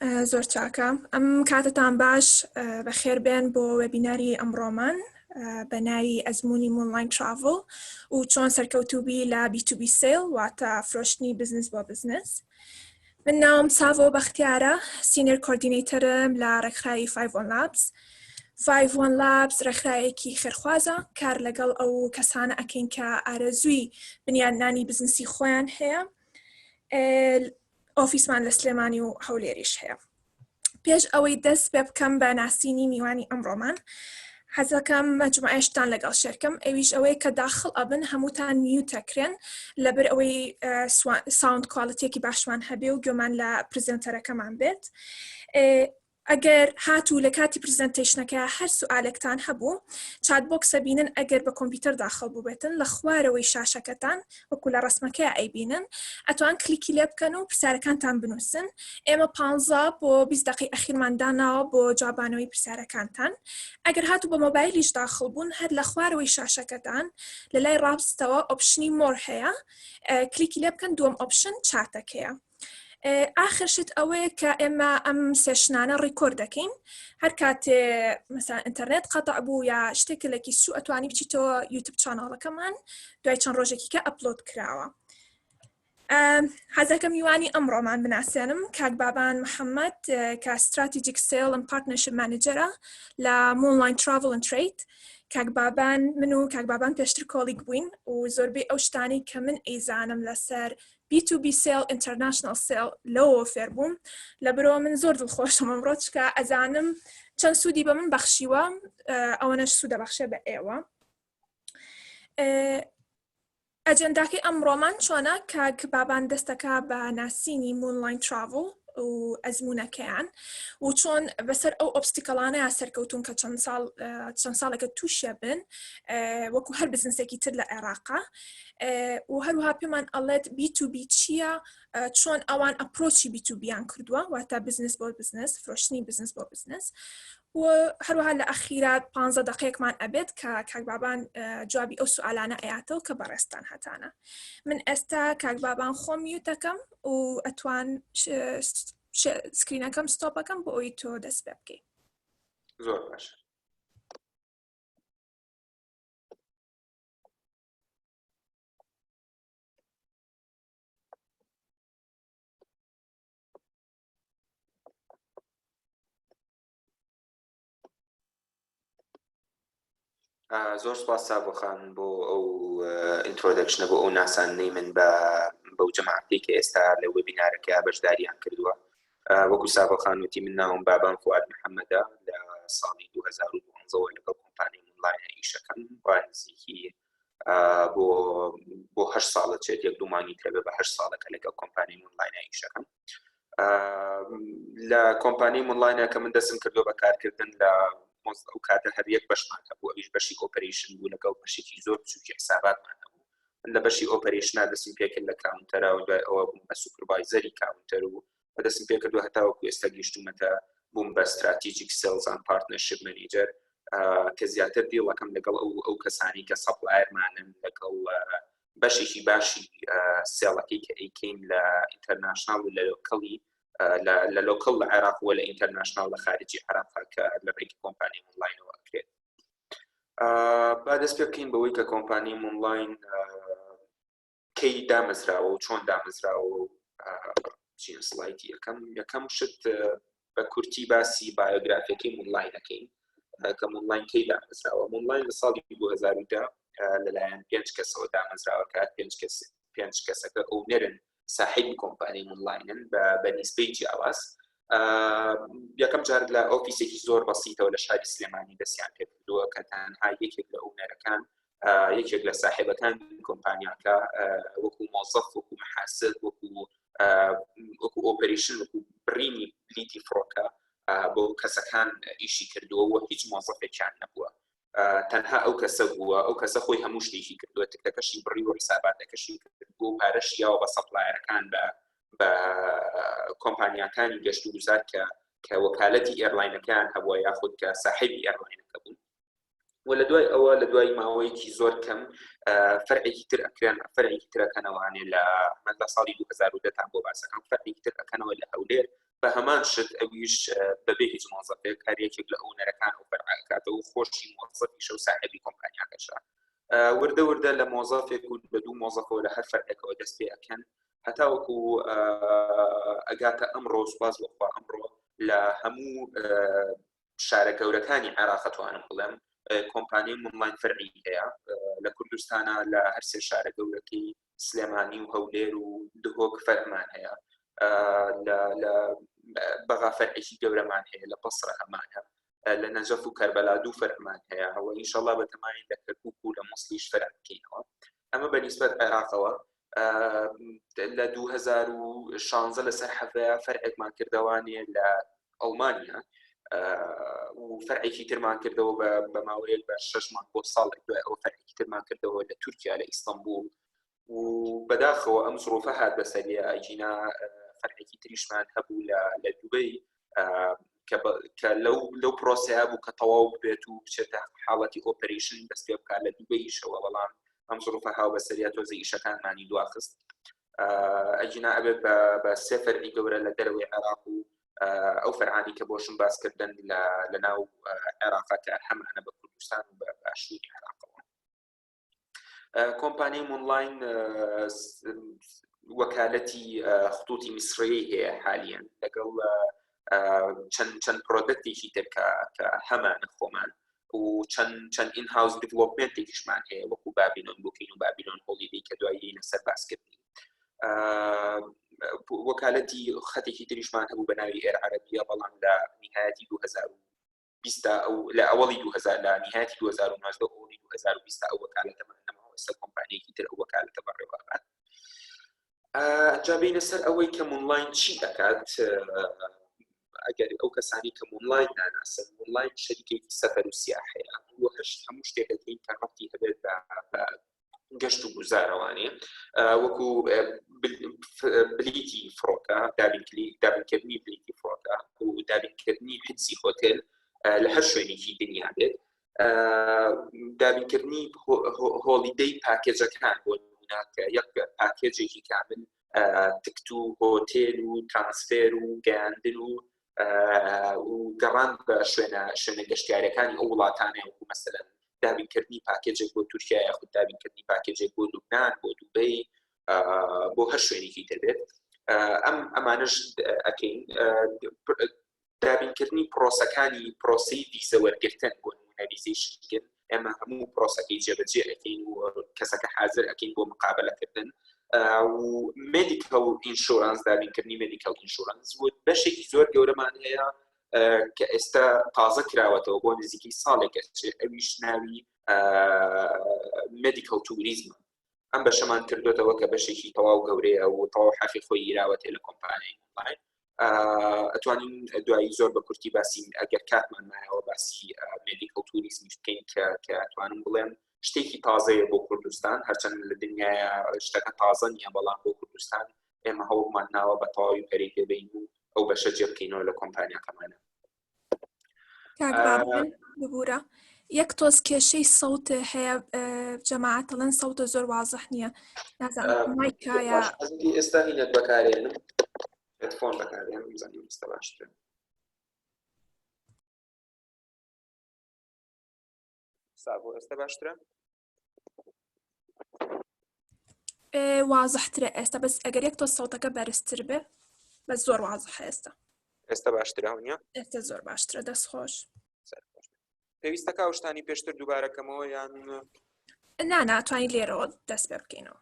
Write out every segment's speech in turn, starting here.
زۆر چاکە ئەم کاتتان باش بەخێربێن بۆ وێبیناری ئەمڕۆمان بە ناوی ئەزمموی مۆنلاین تراڤڵ و چۆن سەرکەوتوبی لە B2B سیل واتە فرۆشتنی بزنس بۆ بزنس. من ناوم ساڤۆ بەختیارە، سینیەر کۆردینەیتەرم لە ڕێکخراوی 5 Labs. 5 Labs ڕێکخراوێکی خێرخوازە، کار لەگەڵ ئەو کەسانە ئەکەین کە ئارەزووی بنیادنانی بزنسی خۆیان هەیە. ئۆفیسمان لە سلێمانی و هەولێریش هەیە. پێش ئەوەی دەست پێ بکەم بە ناسینی میوانی ئەمڕۆمان، حەزەکەم مەجموعەیەشتان لەگەڵ شێرکەم، ئەویش ئەوەی کە داخڵ ئەبن هەمووتان میوتەکرێن لەبەر ئەوەی ساوند کواڵیتیەکی باشمان هەبێ و گوێمان لە پرزنتەرەکەمان بێت. ئەگەر هاتوو لە کاتی پرزنتیشنەکە هەر سوالێکتان هەبوو، چات بۆکسە بینن ئەگەر بە کۆمپیوتەر داخڵ بووبێتن لە خوارەوەی شاشەکەتان وەکو لە ڕسمەکەی ئەیبینن، ئەتوان کلیکی لێ بکەن و پرسیارەکانتان بنووسن. ئێمە 15 بۆ 20 دقیقەی ئەخیرمان داناوە بۆ جوابانەوەی پرسیارەکانتان. ئەگەر هاتوو بە مۆبایلیش داخڵ بوون، هەر لە خوارەوەی شاشەکەتان لە لای ڕاستەوە ئۆپشنی مۆر هەیە، کلیکی لێ بکەن، دووەم ئۆپشن چاتەکەیە. ئاخرشت ئەوەیە کە ئێمە ئەم سێشنانە ڕیکۆرد دەکەین، هەر کاتێ مەسەڵەن ئینتەرنێت قەتع بوو یا شتێکێکی سوو ئەتوانی بچیتەوە یوتیوب چانەڵەکەمان دوای چەند ڕۆژێکی کە ئەپلۆد کراوە. حەزەکەم میوانی ئەمڕۆمان بناسێنم کاک بابان محەممەد کە ستراتیجیک سیل ئەند پارتنەرشیپ مانیجەرە لە مۆنلاین تراڤڵ ئەند ترید. کاک بابان من و کاک بابان پێشتر کۆلیگ بووین و زۆربەی ئەو شتانی کە من ئەیزانم لەسەر B2B سیل ئینتەرناشنال سیل لەوە فێر بووم، لەبەرەوە من زۆر دڵخۆشم ئەمڕۆ چکە ئەزانم چەند سوودی بە من بەخشیوە، ئەوەنەش سوودە بەخشێ بە ئێوە. ئەجەنداکەی ئەمڕۆمان چۆنە؟ کاک بابان دەستەکە بە ناسینی مۆنلاین تراڤڵ و ئەزمونەکەیان و چۆن بەسەر ئەو ئۆبستیکەڵانەیە سەرکەوتون کە چەند ساڵێکە تووشە بن وەکو هەر بزنسێکی تر لە عێراقا، و هەروها پێمان ئەڵێت B2B چییە، چۆن ئەوان ئەپرۆچی B2Bیان کردووە واتە بزنس بۆ بزنس، فرۆشتنی بزنس بۆ بزنس، و هەروها لە ئەخیرات 15 دقیقێکمان ئەبێت کە کاک بابان جوابی ئەو سوالانە ئەیاتەوە کە بەڕێستان هەتانە. من ئێستا کاک بابان خۆم میوتەکەم و ئەتوان سکرینەکەم ستۆپەکەم بۆ ئەوی تۆ دەست پێ بکەیت. زۆر باش. زۆر سپاس ساڤۆخان بۆ ئەو ئینترۆدەکشنە، بۆ ئەو ناسانەی من بەو جەماعەتی کە ئێستا لە وێبینارەکە بەشداریان کردووە. وەکو ساڤۆخان وتی، من ناوم بابان فواد محەممەدە، لە ساڵی 2015 لەگەڵ کۆمپانیای مۆنلاین ئیشەکەم، نزیکی بۆ 8 ساڵە چێت، یەک دوومانی ترەبێ بە 8 ساڵەکە لەگەڵ کۆمپانیای مۆنلاین ئیشەکەم. لە کۆمپانیای مۆنلاینە کە من دەستم کردو بە کارکردن لە ئەو کاتە هەر یەک بەشمان هەبوو، ئەویش بەشی ئۆپەرێشن بوو، لەگەڵ بەشێکی زۆر بچووکی حساباتمان هەبوو. من لە بەشی ئۆپەرێشنا دەستم پێکرد لە کاونتەرە و دوای ئەوە بووم بە سوپەرڤایزەری کاونتەر و دەستم پێکردووە هەتاوەکو ئێستا گەیشتوومەتە بووم بە ستراتیجیک سیلز ئەند پارتنەرشیپ مانیجەر، کە زیاتر دیڵەکەم لەگەڵ ئەو کەسانی کە سەپلایەرمانن، لەگەڵ بەشێکی باشی سێڵەکەی کە ئەیکەین لە ئینتەرناشنال و لە لۆکەڵی لە لۆکەڵ لە عێراق و لە ئینتەرناشنال لە خارجی عێراقا کە لە ڕێی کۆمپانیای مۆنلاینەوە ئەکرێت. با دەست پێ بکەین بەوەی کە کۆمپانیای مۆنلاین کەی دامەزراوە و چۆن دامەزراوە و چین سلایدی یەکەم شت بە کورتی باسی بایۆگرافیەکەی مۆنلاینەکەین کە مۆنلاین کەی دامەزراوە. مۆنلاین لە ساڵی 2010 لەلایەن 5 کەسەوە دامەزراوە، کە 5 کەسەکە ئەو نەرن صاحبی کۆمپانیای مۆنلاینن بە نیسبەی جیاواز. یەکەم جار لە ئۆفیسێکی زۆر بەسیتەوە لە شاری سلێمانی دەستیان پێ کردووە کە تەنها یەکێک لە ئەونەرەکان، یەکێک لە صاحبەکان کۆمپانیاکە وەکو مۆزەف، وەکو محاسب، وەکو ئۆپەرێشن، وەکو بڕینی بلیتی فڕۆکە بۆ کەسەکان ئیشی کردووە و هیچ مۆزەفێکیان نەبووە، تەنها ئەو کەسە بووە. ئەو کەسە خۆی هەموو شتێکی کردووە، تکەکەشی بڕی و حساباتەکەشی کردووە و پارەشی یاوە بە سەپلایەرەکان بە کۆمپانیاکانی گەشت و گوزار کە وەکالەتی ئێرلاینەکان هەبووە یاخود کە صاحبی ئێرلاینەکە بوون. و لە دوای ئەوە لە دوای ماوەیەکی زۆر کەم فەرعێکی تر ئەکرێن، فەرعێکی تر ئەکەنەوانێ لە ساڵی 2010 تا بۆ باسەکان، فەرعێکی تر ئەکەنەوە لە هەولێر بە هەمان شت ئەویش بەبێ هیچ مۆزەفێک هەر یەکێک لە ئەونەرەکان ئەو فەرعەکاتەوە و خۆشی مۆزەفیشە و ساحێبی کۆمپانیاکەشە وردە لە مۆزەفێک و بە دوو مۆزەفەوە لە هەر فەرعێکەوە دەست پێ ئەکەن هەتا وەکو ئەگاتە ئەمڕۆ سوپاس بۆخوا ئەمڕۆ لە هەموو شارە گەورەکانی عێراق توانم بڵێم کۆمپانیای مونلاین فەرعی هەیە لە کوردستانە لە هەر سێ شارە گەورەکەی سلێمانی و هەولێر و دهۆک فەرمان هەیە لە بەغا فەرعێکی گەورەمان هەیە لە بەسرە هەمانە لە نەجەف و کەربەلا دوو فەرمان هەیە ئەوە ئینشەڵڵا بەتەمایین لە کەرکووک و لە مووسڵیش فەرع بکەینەوە ئەمە بەنسبەت عێراقەوە لە 2016 لەسەر حەفەیە فەرعێکمان کردەوانێ لە ئەڵمانیا و فەرعێکی ترمان کردەوە بە ماوەیەک بە 6 مانگ بۆ ساڵێک دوای ئەوە فەرعێکی ترمان کردەوە لە تورکیا لە ئیستانبول و بەداخەوە ئەم زڕۆفە هات بەسەریە ئەجینا فەرعێکی تریشمان هەبوو لە دوبەی کە لەو پرۆسەیە بوو کە تەواو ببێت و بچێتە حاڵەتی ئۆپەرێشن دەست پێ بکات لە دوبەیشەوە بەڵام ئەم زڕۆفە هاو بەسەریە تۆزە ئیشەکانمانی دواخست ئەجینا ئەبێت بە سێ فەرعی گەورە لە دەرەوەی عێراق و ئەو فەرعانی کە بۆشم باسکردن لە ناو عێراقا کە هەمانە بە کوردستان و بە باشووری عێراقەوە کۆمپانیای مونلاین وەکالەتی خطوطی میسرەیە هەیە حالیان لەگەڵ چەند پرۆدەکتێکی تر کە هەمانە خۆمان و چەند ئین-هاوس دیڤلۆپمنتێکیشمان هەیە وەکو بابیلۆن بوکین و بابیلۆن هۆلیدەی کە دوایی لەسەر باسکردنی وەکالەتی خەتێکی تریشمان هەبوو بە ناوی ئێر عەرەبیە بەڵام لە نهایەتی 2020 ئەو لە ئەوەڵی 2000 لە نهایەتی 2019 و ئەوڵی 2020 ئەو وەکالەتەمان نەماوە ئێستا کۆمپانیەکی تر ئەو وەکالەتە بەڕێوەبات جا بینە سەر ئەوەی کە مونلاین چی دەکات ئەگەر ئەو کەسانی کە مونلاین ناناسن مونلاین شەریکێکی سەفەر و سیاحەیە هەموو شتێکەکەی کە ڕەبتی هەبێت بە گەشت و گوزارەوانێ وەکو بلیتی فڕۆکە دابینکردنی بلیتی فڕۆکە و دابینکردنی حجزی هۆتێل لە هەر شوێنێکی دنیا بێت دابینکردنی هۆلیدەی پاکێجەکان بۆ نمونە کە یەک پاکێجێکی کامل تکت و هۆتێل و ترانسفێر و گەیاندن و گەڕان بە شوێنە گەشتیارەکانی ئەو وڵاتانەیە وەکو مەسەلەن دابینکردنی پاکێجێک بۆ تورکیا یاخود دابینکردنی پاکێجێک بۆ لوبنان بۆ دوبەی بۆ هەر شوێنێکی دەبێت ئەمانش ئەکەین دابینکردنی پرۆسەکانی پرۆسی ڤیزە وەرگرتن بۆ نمونە ڤیزەی شنگن ئێمە هەموو پرۆسەکەی جێبەجێ ئەکەین و کەسەکە حاضر ئەکەین بۆ مقابلەکردن و مێدیکەڵ ئینشۆرانس دابینکردنی مێدیکەڵ ئینشۆرانس و بەشێکی زۆر گەورەمان هەیە کە ئێستا تازە کراوەتەوە بۆ نزیکی ساڵێکە ئەویش ناوی مێدیکەڵ توریزم ئەم بەشەمان کردوێتەوە کە بەشێکی تەواو گەورەیە و تەواو حەفی خۆی ئیراوەتێ لە کۆمپانیای مونلاین ئەتوانین دوایی زۆر بە کورتی باسی ئەگەر کاتمان مایەوە باسی مێدیکەڵ توریزمیش بکەین کە ئەتوانم بڵێم شتێکی تازەیە بۆ کوردستان هەرچەند لە دنیاە شتەکە تازە نییە بەڵام بۆ کوردستان ئێمە هەوڵمان ناوە بە تەواوی پەرەی پێبین و ئەو بەشە جێبکەینەوە لە کۆمپانیاکەمانە ببوورە یەک تۆز کێشەی سەوتە هەیە جەماعەت دەڵێن سەوتە زۆر وازح نییە نازانم مایکایە ئێستا هینەت بەکارێنم هێدفۆن بەکارێنم بزانیم ئێستا باشترە سابۆ ئێستا باشترە وازحترە ئێستا بەس ئەگەر یەک تۆ سەوتەکە بەرزتر بێ بە زۆر وازح ئێستا باشترە نیە ئێستا زۆر باشترە دەستخۆش پێویستە کاوشتانی پێشتر دووبارەکەمەوە یان ناتوانین لێرەوە دەست پێ بکەینەوە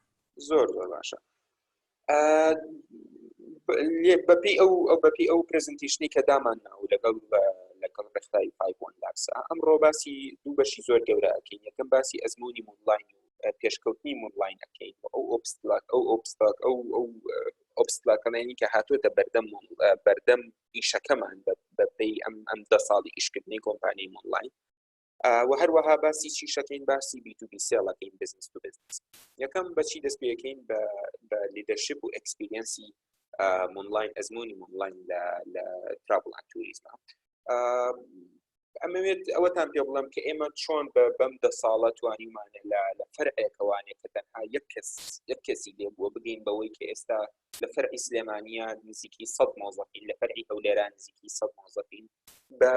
زۆر باشە بەپی ئەو پرزنتیشنی کە دامانناو لەگەڵ ڕێختای 5.1 لاکسە ئەمڕۆ باسی دوو بەشی زۆر گەورە ئەکەین یەکەم باسی ئەزموونی مونلاین و پێشکەوتنی مونلاین ئەکەین ئەو ئۆبستاکڵێنی کە هاتوۆتە بەردەم ئیشەکەمان بەپێی ئەم 10 ساڵی ئیشکردنی کۆمپانیای مونلاین و هەروەها باسی چیشەکەین باسی B2B سێڵەکەین بزنس تو بزنس یەکەم بەچی دەست پێەکەین بە لیدەرشپ و ئەکسپیرینسی مونلاین ئەزموونی مونلاین لە تراڤڵ ئەند توریزم ئەمەوێت ئەوەتان پێ بڵم کە ئێمە چۆن بەم 10 ساڵە توانیمانێ لە فەرعێکەوانێ کە تەنها یەک کەسی لێ بووە بگەین بەوەی کە ئێستا لە فەرعی سلێمانیە نزیکی 100 مۆزەفین لە فەرعی هەولێران نزیکی 100 مۆزەفین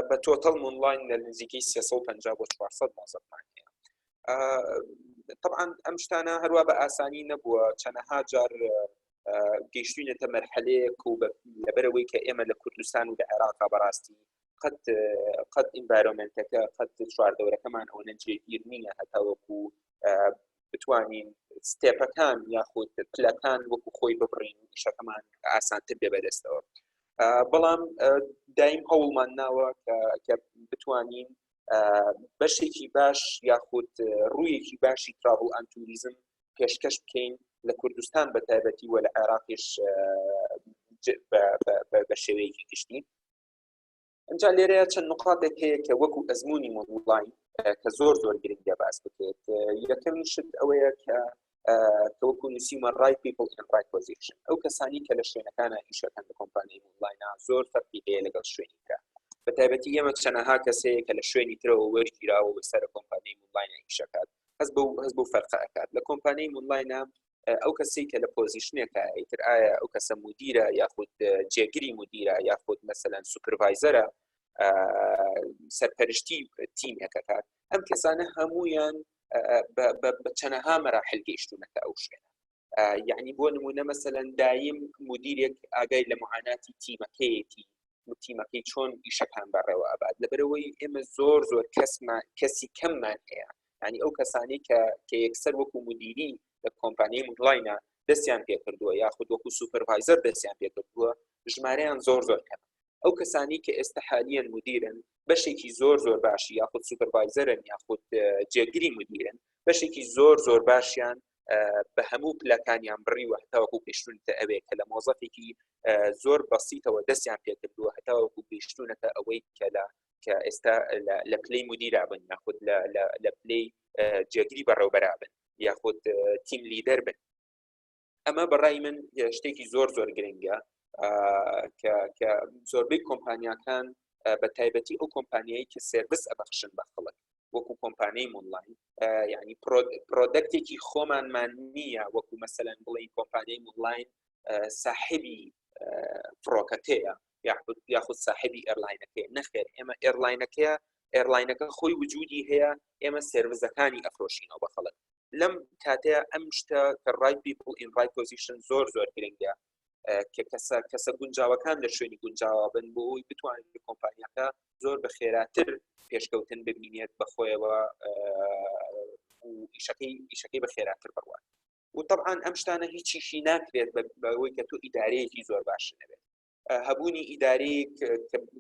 بە تۆتەڵ مونلاین لە نزیکی 350 بۆ 400 مۆزەفمان هەیە. طبعا ئەم شتانە هەروە بە ئاسانی نەبووە چەندەها جار گەیشتوینەتە مەرحەلەیەک و لەبەرەوەی کە ئێمە لە کوردستان و لە عێراقا بەڕاستی قەت ئینڤایرۆمنتەکە قەت چواردەوەرەکەمان ئەو نەجێگیر نییە هەتاوەکو بتوانین ستێپەکان یاخود پلەکان وەکو خۆی ببڕین شەکەمان ئاسانتر بێ بەدەستەوە. بەڵام دایم هەوڵمان ناوە کە بتوانین بەشێکی باش یاخود ڕوویەکی باشی تراڤڵ ئەند توریزم پێشکەش بکەین لە کوردستان بە تایبەتی وە لە عێراقیش بە شێوەیەکی گشتی. ئەنجا لێرەیە چەند نقاطێک هەیە کە وەکو ئەزمموی مۆنلاین کە زۆر گرنگە باس بکرێت. یەکەم شت ئەوەیە کە وەکو نووسیمە right people in right position. ئەو کەسانی کە لە شوێنەکانە ئیشەکەن لە کۆمپانیای مۆنلاینە زۆر فەرقی هەیە لەگەڵ شوێنیکە. بە تایبەتی ئێمە چەندەها کەسەیە کە لە شوێنی ترەوە وەرگیراوە بەسەر کۆمپانیای مۆنلاینە ئیشەکات هەست بەو فەرقە ئەکات. لە کۆمپانیای مۆنلاینە ئەو کەسی کە لە پۆزیشنێکە ئیتر ئایا ئەو کەسە مدیرە یاخود جێگیری مدیرە یاخود مەسەلەن سوپەرڤایزەرە سەرپەرشتی تیمێکەکات ئەم کەسانە هەمویان بە چەندەها مەراحل گەیشتوونەتە ئەو شوێنە. یعنی بۆ نمونە مەسەلەن دایم مدیرێک ئاگای لە معاناتی تیمەکەیەتی تیمەکەی چۆن ئیشەکان بەڕێوە ئەبات لەبەرەوەی ئێمە زۆر کەسی کەممان هەیە. ینی ئەو کەسانی کە یەکسەر وەکو مدیری لە کۆمپانیای مۆنلاینە دەستیان پێکردووە یاخود وەکو سوپەرڤایزەر دەستیان پێکردووە ژمارەیان زۆر کەم. ئەو کەسانی کە ئێستا حالیان مدیرن بەشێکی زۆر باشی یاخود سوپەرڤایزەرن یاخود جێگیری مدیرن بەشێکی زۆر باشیان بە هەموو پلەکانیان بڕی و هەتاوەکو پێشتونتە ئەوێ کە لە مۆزەفێکی زۆر بەسیتەوە دەستیان پێکردووە هەتاوەکو پێشتونەتە ئەوەی کە ئێستا لە پلەی مدیرا بن یاخود لە پلەی جێگیری بەڕێوەبەرا بن یاخود تیم لیدەر بن. ئەمە بەڕای من شتێکی زۆر گرنگە کە زۆربەی کۆمپانیاکان بە تایبەتی ئەو کۆمپانیایی کە سێرڤیس ئەبەخشن بە خەڵک وەکو کۆمپانیای مۆنلاین یعنی پرۆدەکتێکی خۆمانمان نییە وەکو مەسەلەن بڵێن کۆمپانیای مۆنلاین ساحبی فڕۆکەکەیە یاخود ساحبی ئێرلاینەکەی نەخێر ئێمە ئێرلاینەکە خۆی وجودی هەیە ئێمە سێرڤیسەکانی ئەفرۆشینەوە بە خەڵک. لەم کاتەیە ئەم شتە کە right people in right position زۆر گرنگە کە کەسە گونجاوەکان لە شوێنی گونجاوە بن بۆی بتوانێت کۆمپانیاکە زۆر بە خێراتر پێشکەوتن ببینێت بەخۆیەوە و ئیشەکەی بە خێراتر بڕوات. و طبعا ئەم شتانە هیچیشی ناکرێت بەوەی کە تۆ ئیدارەیەکی زۆر باشی نەبێت. هەبوونی ئیدارەیەک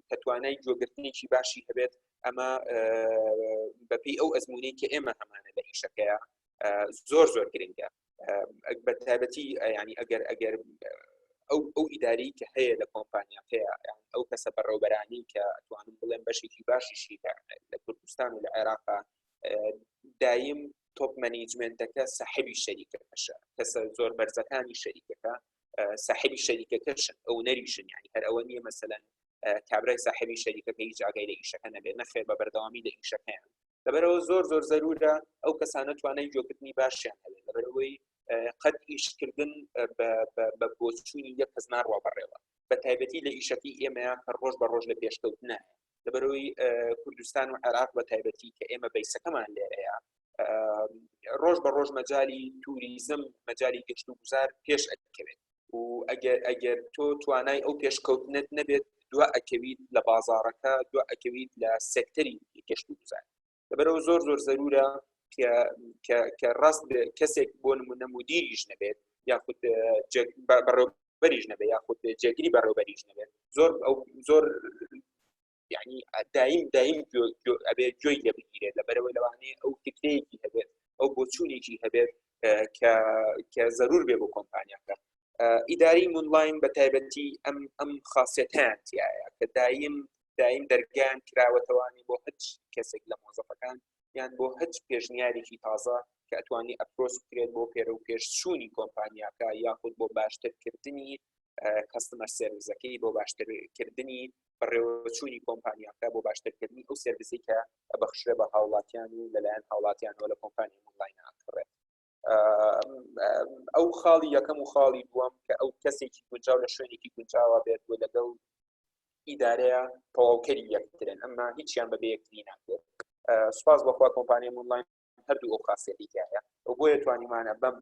کە توانای گوێگرتنێکی باشی هەبێت ئەمە بەپێی ئەو ئەزممونەی کە ئێمە هەمانە لە ئیشەکەیە زۆر گرنگە. بە تایبەتی ینی ئەگەر ئەو ئیداری کە هەیە لە کۆمپانیاکەیە ئەو کەسە بەڕێوەبەرانی کە توانم بڵێن بەشێکی باشیشی لە کوردستان و لە عێراقا دایم تۆپ مەنیجمنتەکە ساحبی شەریکەکەشە کەسە زۆر بەرزەکانی شەریکەکە ساحبی شەریکەکەشن ئەو نەریشن یعنی هەر ئەوە نییە مەسەلەن کابرای ساحبی شەریکەکە هیچ ئاگای لە ئیشەکە نەبێت نەخێر بە بەردەوامی لە ئیشەکەیان. لەبەرەوە زۆر زەرورە ئەو کەسانە توانای گوێگرتنی باشیان هەبێت لەبەرەوەی قەت ئیشکردن بە بۆچوونی یەک کەس ناڕوا بەڕێوە بە تایبەتی لە ئیشەکەی ئێمەیە کە ڕۆژ بە ڕۆژ لە پێشکەوتنە لەبەرەوەی کوردستان و عێراق بە تایبەتی کە ئێمە بەیسەکەمان لێرەیە ڕۆژ بە ڕۆژ مەجای توریزم مەجای گەشت و گوزار پێش ئەکەوێت و ئەگەر تۆ توانای ئەو پێشکەوتنت نەبێت دوا ئەکەویت لە بازاڕەکە دوا ئەکەویت لە سێکتەری گەشت و گوزار. لەبەرەوە زۆر زەرورە کە ڕاست کەسێک بۆ نمونە مدیریش نەبێت یاخود بەڕێوەبەریش نەبێت یاخود جێگیری بەڕێوەبەریش نەبێت زۆر یعنی دایم ئەبێت گوێی لێ بگیرێت لەبەرەوەی لەوانەیە ئەو فکرەیەکی هەبێت ئەو بۆچوونێکی هەبێت کە زەرور بێ بۆ کۆمپانیاکە. ئیداری مۆنلاین بە تایبەتی ئەم خاصیەتیان تایە کە دایم دەرگیان کراوەتەوانی بۆ هیچ کەسێک لە مۆزەفەکان یان بۆ هیچ پێشنیارێکی تازە کە ئەتوانی ئەپرۆس بکرێت بۆ پێرە و پێشچوونی کۆمپانیاکە یاخود بۆ باشترکردنی کەستمەر سێرڤیسەکەی بۆ باشترکردنی بەڕێوەچوونی کۆمپانیاکە بۆ باشترکردنی ئەو سێرڤیسی کە بەخشرە بە هاوڵاتیان و لەلایەن هاوڵاتیانەوە لە کۆمپانی ئۆنلاین ئاکڕێت. ئەو خاڵی یەکەم و خاڵی دووەم کە ئەو کەسێکی گونجاو لە شوێنێکی گونجاوە بێت و لەگەڵ ئیدارەیە تەواوکەری یەکترن، ئەمما هیچیان بەبێ یەکتری ناکرێت. سوپاس بەخوا کۆمپانیای ئۆنلاین هەردوو ئەو خاصیەتیایە و بۆیە توانیمانە بەم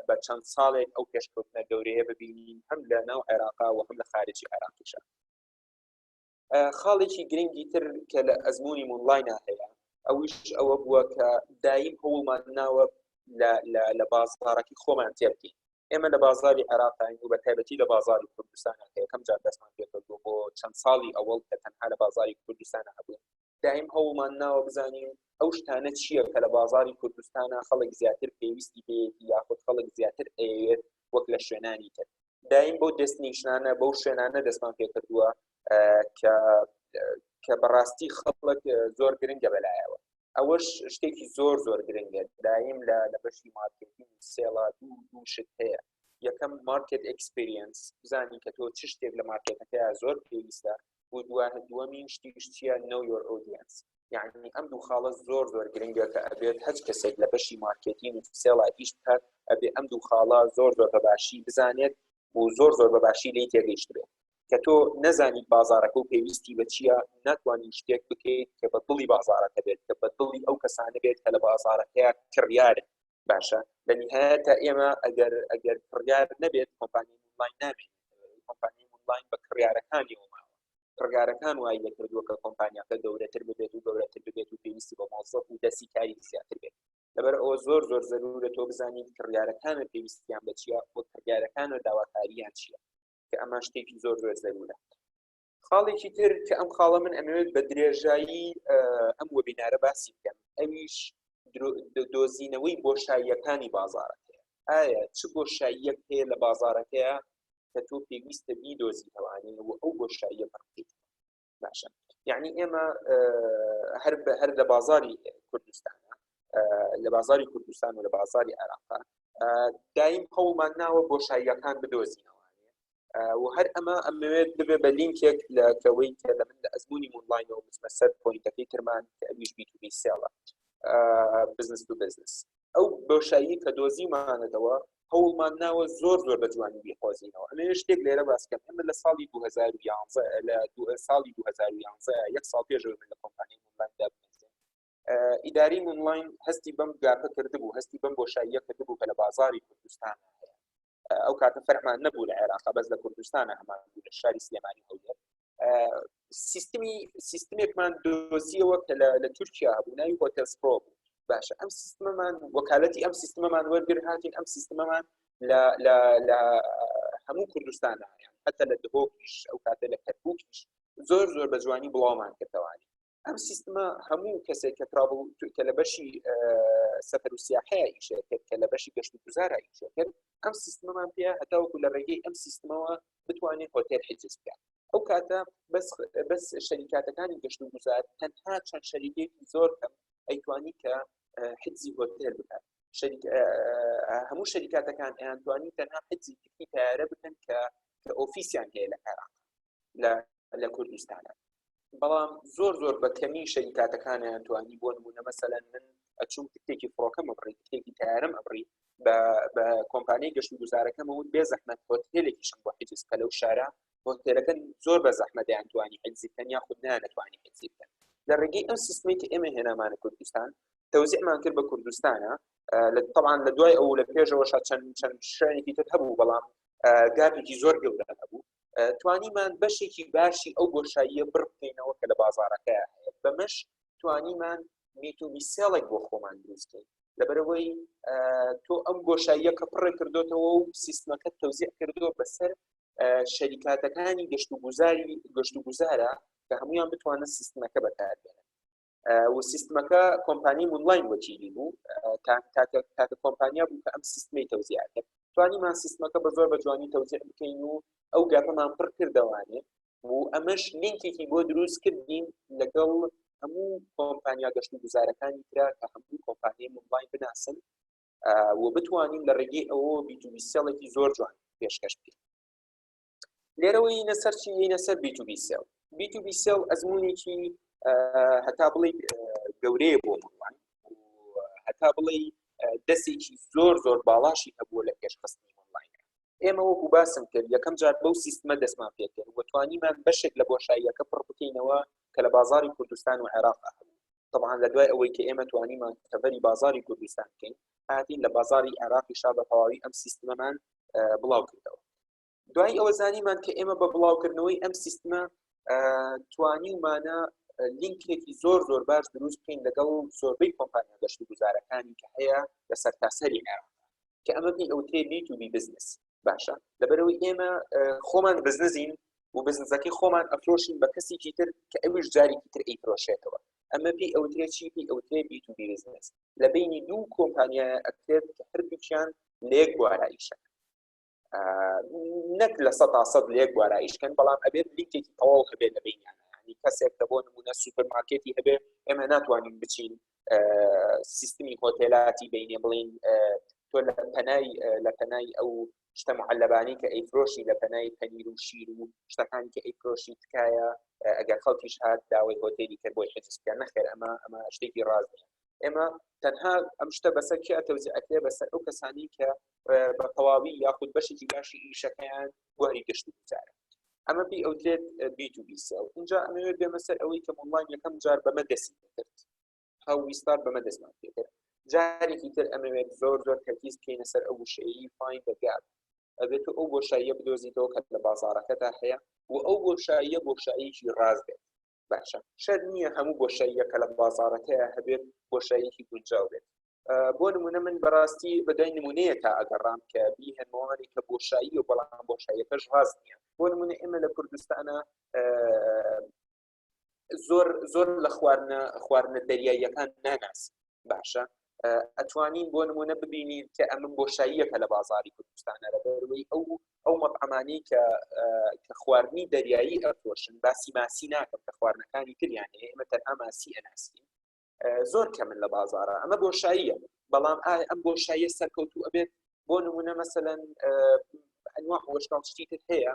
بە چەند ساڵێک ئەو پێشکەوتنە گەورەیە ببینین هەم لە ناو عێراقا و هەم لە خارجی عێراقیشە. خاڵێکی گرنگی تر کە لە ئەزمموی ئۆنلاینە هەیە ئەوش ئەوە بووە کە دایم هەوڵمان ناوە لە بازاڕێکی خۆمان تێبکەین. ئێمە لە بازاری عێراقین و بە تایبەتی لە بازاری کوردستانە کە یەکەم جار دەستمان پێکردووە بۆ چەند ساڵی ئەوەڵ کە تەنها لە بازاری کوردستانە هەبوو. دایم هەوڵمان ناوە بزانین ئەو شتانە چییە کە لە بازاری کوردستانە خەڵک زیاتر پێویستی بێتی یاخود خەڵک زیاتر ئەوێت وەک لە شوێنانی تر. دایم بۆ دەستنیشانە بەو شوێنانە دەستمان پێکردووە کە بەڕاستی خەڵک زۆر گرنگە بەلایەوە. ئەوەش شتێکی زۆر گرنگە. دایم لە بەشی مارکتینگ سێڵا دوو شت هەیە. یەکەم مارکت ئەکسپریەنس، بزانی کە تۆ چ شتێک لە مارکێتەکەیە زۆر پێویستە و دووەمین شتیش چییە know your audience. یعنی ئەم دوو خاڵە زۆر گرنگە کە ئەبێت هەچ کەسێک لە بەشی مارکتینگ و سێڵا ئیش بکات ئەبێ ئەم دوو خاڵە زۆر بەباشی بزانێت و زۆر بەباشی لێی تێگەیشت بێت. کە تۆ نەزانیت بازارەکە و پێویستی بە چییە ناتوانانی شتێک بکەیت کە بە دڵی بازارەکە بێت کە بە دڵی ئەو کەسانە بێت کە لە بازارەکەیە کڕیارن. باشە لە نهایەتە ئێمە ئەگەر کڕیار نەبێت کۆمپانی ئۆنلاین نامێت. کۆمپانی ئۆنلاین بە کڕیارەکانی وماوە ڕگارەکان وای لەکردووە کە کۆمپانیاکە گەورەتر ببێت و پێویستی بە مۆزەف و دەستی کاری زیاتر بێت. لەبەر ئەوە زۆر زەرورە تۆ بزانیت کڕیارەکانە پێویستیان بە چییە و کڕیارەکانە داواکاریان چییە کە ئەمە شتێکی زۆر زەرورە. خاڵێکی تر کە ئەم خاڵە من ئەمەوێت بە درێژایی ئەم وەبینارە باسی بکەم ئەویش دۆزینەوەی بۆشاییەکانی بازارەکەیە. ئایا چ بۆشاییەک هەیە لە بازارەکەیە کە تۆ پێویستە بیدۆزیتەوانی و ئەو بۆشاییە بڕکەیت. باشە یعنی ئێمە هەر لە بازاری کوردستانە لە بازاری کوردستان و لە بازاری عێراقا دایم هەوڵمان ناوە بۆشاییەکان بدۆزینەوە و هەر ئەمەوێت ببێ بە لینکێک لە کەوەی کە لە من لە ئەزمموی ئۆنلاینەوە بچمە سەر پۆینتەکەی ترمان کە ئەویش B2B سێڵە بزنس تو بزنس. ئەو بۆشایی کە دۆزیمانەتەوە هەوڵمان ناوە زۆر بە جوانی بیخۆزینەوە. ئەمە شتێک لێرە باسکەم ئێمە لە ساڵی 2011 لە ساڵی 2011 یەک ساڵ پێشەوە من لە کۆمپانیای ئۆنلایندا بنووسێن ئیداری ئۆنلاین هەستی بەم گاپە کردبوو هەستی بەم بۆشاییە کردبوو کە لە بازاری کوردستان هەیە. ئەو کاتە فەرمان نەبوو لە عێراقا بەس لە کوردستانە هەمان بوو لە شاری سلێمانی هەولێر. سیستمێکمان دۆزیەوە کە لە تورکیا هەبوو ناوی هۆتێلز پرۆ بوو. باشە ئەم سیستمەمان وەکالەتی ئەم سیستمەمان وەرگر هاتین ئەم سیستمەمان لە هەموو کوردستانە هەیە حتا لە دهۆکیش ئەو کاتە لە کەرکووکیش زۆر بە جوانی بڵاومان کردەوانی. ئەم سیستمە هەموو کەسێک کە ترابڵ کە لە بەشی سەفەر و سیاحەیە ئیشە کرد کە لە بەشی گەشت و گوزارە ئیشە کرد ئەم سیستمەمان پێ هەتاوەکو لە ڕێگەی ئەم سیستمەوە بتوانێت هۆتێل حجز بکات. ئەو کاتە بەس شەریکاتەکانی گەشت و گوزار تەنها چەند شەریکێکی زۆر کەم ئەیتوانی کە حجزی هۆتێل بکات. هەموو شەریکاتەکان ئەیانتوانی تەنها حجزی تیکی تیارە بکەن کە ئۆفیسیان هەیە لە عێراق لە کوردستانە. بەڵام زۆر بە کەمی شەریکاتەکان ئەیانتوانی بۆ نمونە مەسەلەن من ئەچوم تکتێکی فڕۆکەم ئەبڕی تکتێکی تیارم ئەبڕی بە کۆمپانیای گەشت و گوزارەکەمەوت بێ زەحمەت هۆتێلێکیشم بۆ حجز کە لەو شارە هۆتێلەکە زۆر بە زەحمەت دەیانتوانی حجزی بکەن یاخود نانەتوانی حجزی بکەن. لە ڕێگەی ئەم سیستمی کە ئێمە هێنامانە کوردستان تەوزیعمان کرد بە کوردستانە طبعا لە دوای ئەو لە پێشەوەش چەند شوێنێکی تر هەبوو بەڵام گاپێکی زۆر گەورە هەبوو توانیمان بەشێکی باشی ئەو بۆشاییە بڕبکەینەوە کە لە بازارەکەیە هەیە بەمەش توانیمان میتوبی سێڵێک بۆ خۆمان دروستکەین لەبەرەوەی تۆ ئەم بۆشاییە کە پڕێ کردوتەوە و سیستمەکە تەوزیع کردووە بەسەر شەریکاتەکانی گەشت و گوزارە کە هەمویان بتوانن سیستمەکە بەکاربێنن و سیستمەکە کۆمپانی ئۆنلاین وەکیلی بوو تاکە کۆمپانیا بوو کە ئەم سیستمی تەوزیع کرد توانیمان سیستمەکە بە زۆر بە جوانی تەوزیع بکەین و ئەو گاپەمان پڕ کردەوانێ و ئەمەش لینکێکی بۆ دروست کردین لەگەڵ هەموو کۆمپانیا گەشت و گوزارەکانی ترا کە هەموو کۆمپانیای ئۆنلاین بناسن و بتوانین لە ڕێگەی ئەوە B2B سێڵێکی زۆر جوان پێشکەش بکەین. لێرەوەی نەسەر چی یینە سەر B2B سێڵ B2B سێڵ ئەزمونێکی هەتا بڵێ گەورەیە بۆ مڵان هەتا بڵێ دەستێکی زۆر باڵاشی هەبووە لە پێشخستنی ئۆنلاین ئێمە وەکو باسم کرد یەکەم جار بەو سیستمە دەستمان پێکرد و توانیمان بەشێک لە بۆشاییەکە پڕ بکەینەوە کە لە بازاری کوردستان و عێراق هەبوو طبعا لە دوای ئەوەی کە ئێمە توانیمان کەڤەری بازاری کوردستان بکەین هاتین لە بازاری عێراقیشا بە تەواوی ئەم سیستمەمان بڵاو کردەوە دوای ئەوە زانیمان کە ئێمە بە بڵاوکردنەوەی ئەم سیستمە توانیمانە لینکێکی زۆر باش دروست بکەین لەگەڵ زۆربەی کۆمپانیا گەشت و گوزارەکانی کە هەیە لە سەرتاسەری عێراق کە ئەمە ئەوتێ B2B بزنس باشە لەبەرەوەی ئێمە خۆمان بزنسین و بزنسەکەی خۆمان ئەفرۆشین بە کەسێکی تر کە ئەویش جارێکی تر ئەیفرۆشێتەوە ئەمە پێی ئەوترێ چی پێی ئەوترێ B2B بزنس لە بینی دوو کۆمپانیا ئەکرێت کە هەردووکیان لێک گواراییشە نەک لە 100% لێک گواراییشکەن بەڵام ئەبێت لینکێکی تەواو هەبێت لە بینیان کەسێک کە بۆ نمونە سوپەرمارکێتی هەبێ ئێمە ناتوانین بچین سیستمی هۆتێلاتی بینێ بڵین تۆ لە پەنای ئەو شتە معەلەبانی کە ئەیفرۆشی لە پەنای پەنیر و شیر و شتەکانی کە ئەیفرۆشی تکایە ئەگەر خەڵکیش هات داوای هۆتێلی کرد بۆی حجز بکەن نەخێر ئەمە شتێکی ڕاست نیە ئێمە تەنها ئەم شتە بەسەر کێ تەوزیع ئەکرێ بەسەر ئەو کەسانی کە بە تەواوی یاخود بەشێکی باشی ئیشەکەیان گواری گەشت و گوزارە ئەمە پێی ئەوترێت B2B سێڵ اینجا ئەمەوێت بێمە سەر ئەوەی کە ئۆنلاین یەکەم جار بەمە دەستی کرد هاویستار بەمە دەستمان پێ کرد جارێکی تر ئەمەوێت زۆر تەرکیز بکەینە سەر ئەو وشەیەی فاین بەگات ئەبێت ئەو بۆشاییە بدۆزیتەوە کە لە بازاڕەکەدا هەیە و ئەو بۆشاییە بۆشاییەکی ڕاست بێت باشە شەر نییە هەموو بۆشاییە کە لە بازاڕەکەیە هەبێت بۆشاییەکی گونجاو بێت بۆ نمونە من بەڕاستی بەدای نمونەیە تا ئەگەڕام کە بیهێنمەوەی کە بۆشایی و بەڵام بۆشاییەکەش ڕاست نییە بۆ نمونە ئێمە لە کوردستانە زۆر لە خواردنە دەریاییەکان ناناس باشە ئەتوانین بۆ نمونە ببینین کە ئەمە بۆشاییەکە لە بازاری کوردستانە لەبەرەوەی ئەو مەطعمانەی کە خواردنی دەریایی ئەفرۆشن باسی ماسی ناکەم کە خواردنەکانی تریان هەیە ئێمە تەنها ماسی ئەناسین زۆر کەمن لە بازارە ئەمە بۆشاییە بەڵام ئەم بۆشاییە سەرکەوتوو ئەبێت بۆ نمونە مەسەلەن ئەنواع وەشتاڵشتی تر هەیە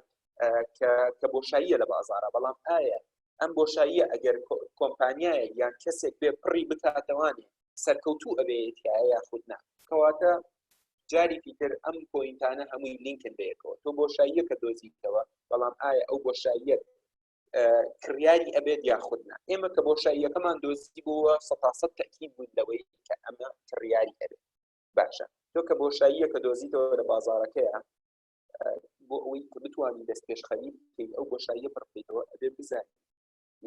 کە بۆشاییە لە بازارە بەڵام ئایا ئەم بۆشاییە ئەگەر کۆمپانیایە یان کەسێک بێ پڕی بکاتەوانێ سەرکەوتوو ئەبێت یاخودنا کەواتە جارێکی تر ئەم پۆینتانە هەمووی لینکن بەیەکەوە تۆ بۆشاییە کە دۆزیتەوە بەڵام ئایا ئەو بۆشاییە کڕیاری ئەبێت یاخودنا ئێمە کە بۆشاییەکەمان دۆزی بووە 100% تەکید بوون لەوەی کە ئەمە کڕیاری ئەبێت باشە تۆ کە بۆشاییە کە دۆزیتەوە لە بازاڕەکەیە بۆ ئەوەی کە بتوانانی دەست پێشخەری بکەیت ئەو بۆشاییە پڕ بکەیتەوە ئەبێ بزانیت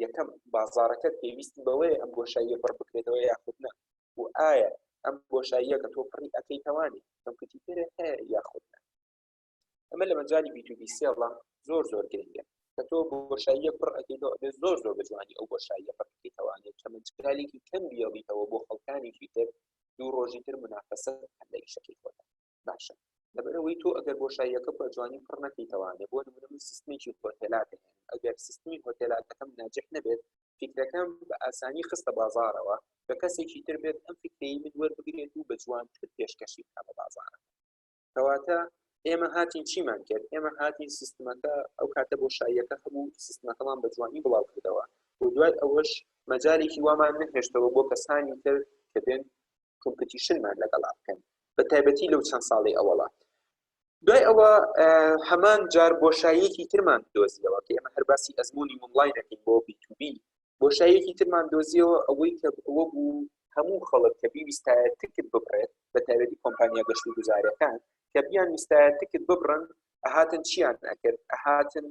یەکەم بازاڕەکەت پێویستی بەوەیە ئەم بۆشاییە پڕ بکرێتەوە یاخودنا و ئایا ئەم بۆشاییە کە تۆ پڕی ئەەکەیتەوانی کەمکەتی ترە هەیە یاخودنا ئەمە لە مەجای B2B سێڵە زۆر گرنگە کە تۆ بۆشاییە پڕ ئەەکەیتەوە ئەبێ زۆر بتوانی ئەو بۆشاییە پڕ بکەیتەوانێت کە مجالێکی کەم بیڵیتەوە بۆ خەڵکانێکی تر دوو ڕۆژی تر منافەسە هەندێک شەکەی خۆدا باشە لەبەرەوەی تۆ ئەگەر بۆشاییەکە بە جوانی پڕ نەکەیتەوانێ بۆ نمونە من سیستمێکی هۆتێلات هەیە ئەگەر سیستمی هۆتێلاتەکەم ناجح نەبێت فکرەکەم بە ئاسانی خستە بازارەوە بە کەسێکی تر بێت ئەم فکرەی من وەربگرێت و بە جوانتر پێشکەشی بکە بە بازارە کەواتە ئێمە هاتین چیمان کرد ئێمە هاتین سیستمەکە ئەو کاتە بۆشاییەکە هەموو سیستمەکەمان بە جوانی بڵاو کردەوە و دوای ئەوەش مەجالێکی وامان نەهێشتەوە بۆ کەسانی تر کە بێن کۆمپیتیشنمان لەگەڵا بکەن بە تایبەتی لەو چەند ساڵی ئەوەڵە دوای ئەوە هەمان جار بۆشاییەکی ترمان دۆزیەوە کە ئێمە هەرباسی ئەزمموی مڵاینەکەین بۆ B2B بۆشاییەکی ترمان دۆزیەوە ئەوەی کە ئەوە بوو هەموو خەڵک کە بیویستایە تکت ببڕێت بە تایبەتی کۆمپانیا گەشت و گوزاریەکان کە بیان ویستایە تکت ببڕن ئەهاتن چیان ئەکرد ئەهاتن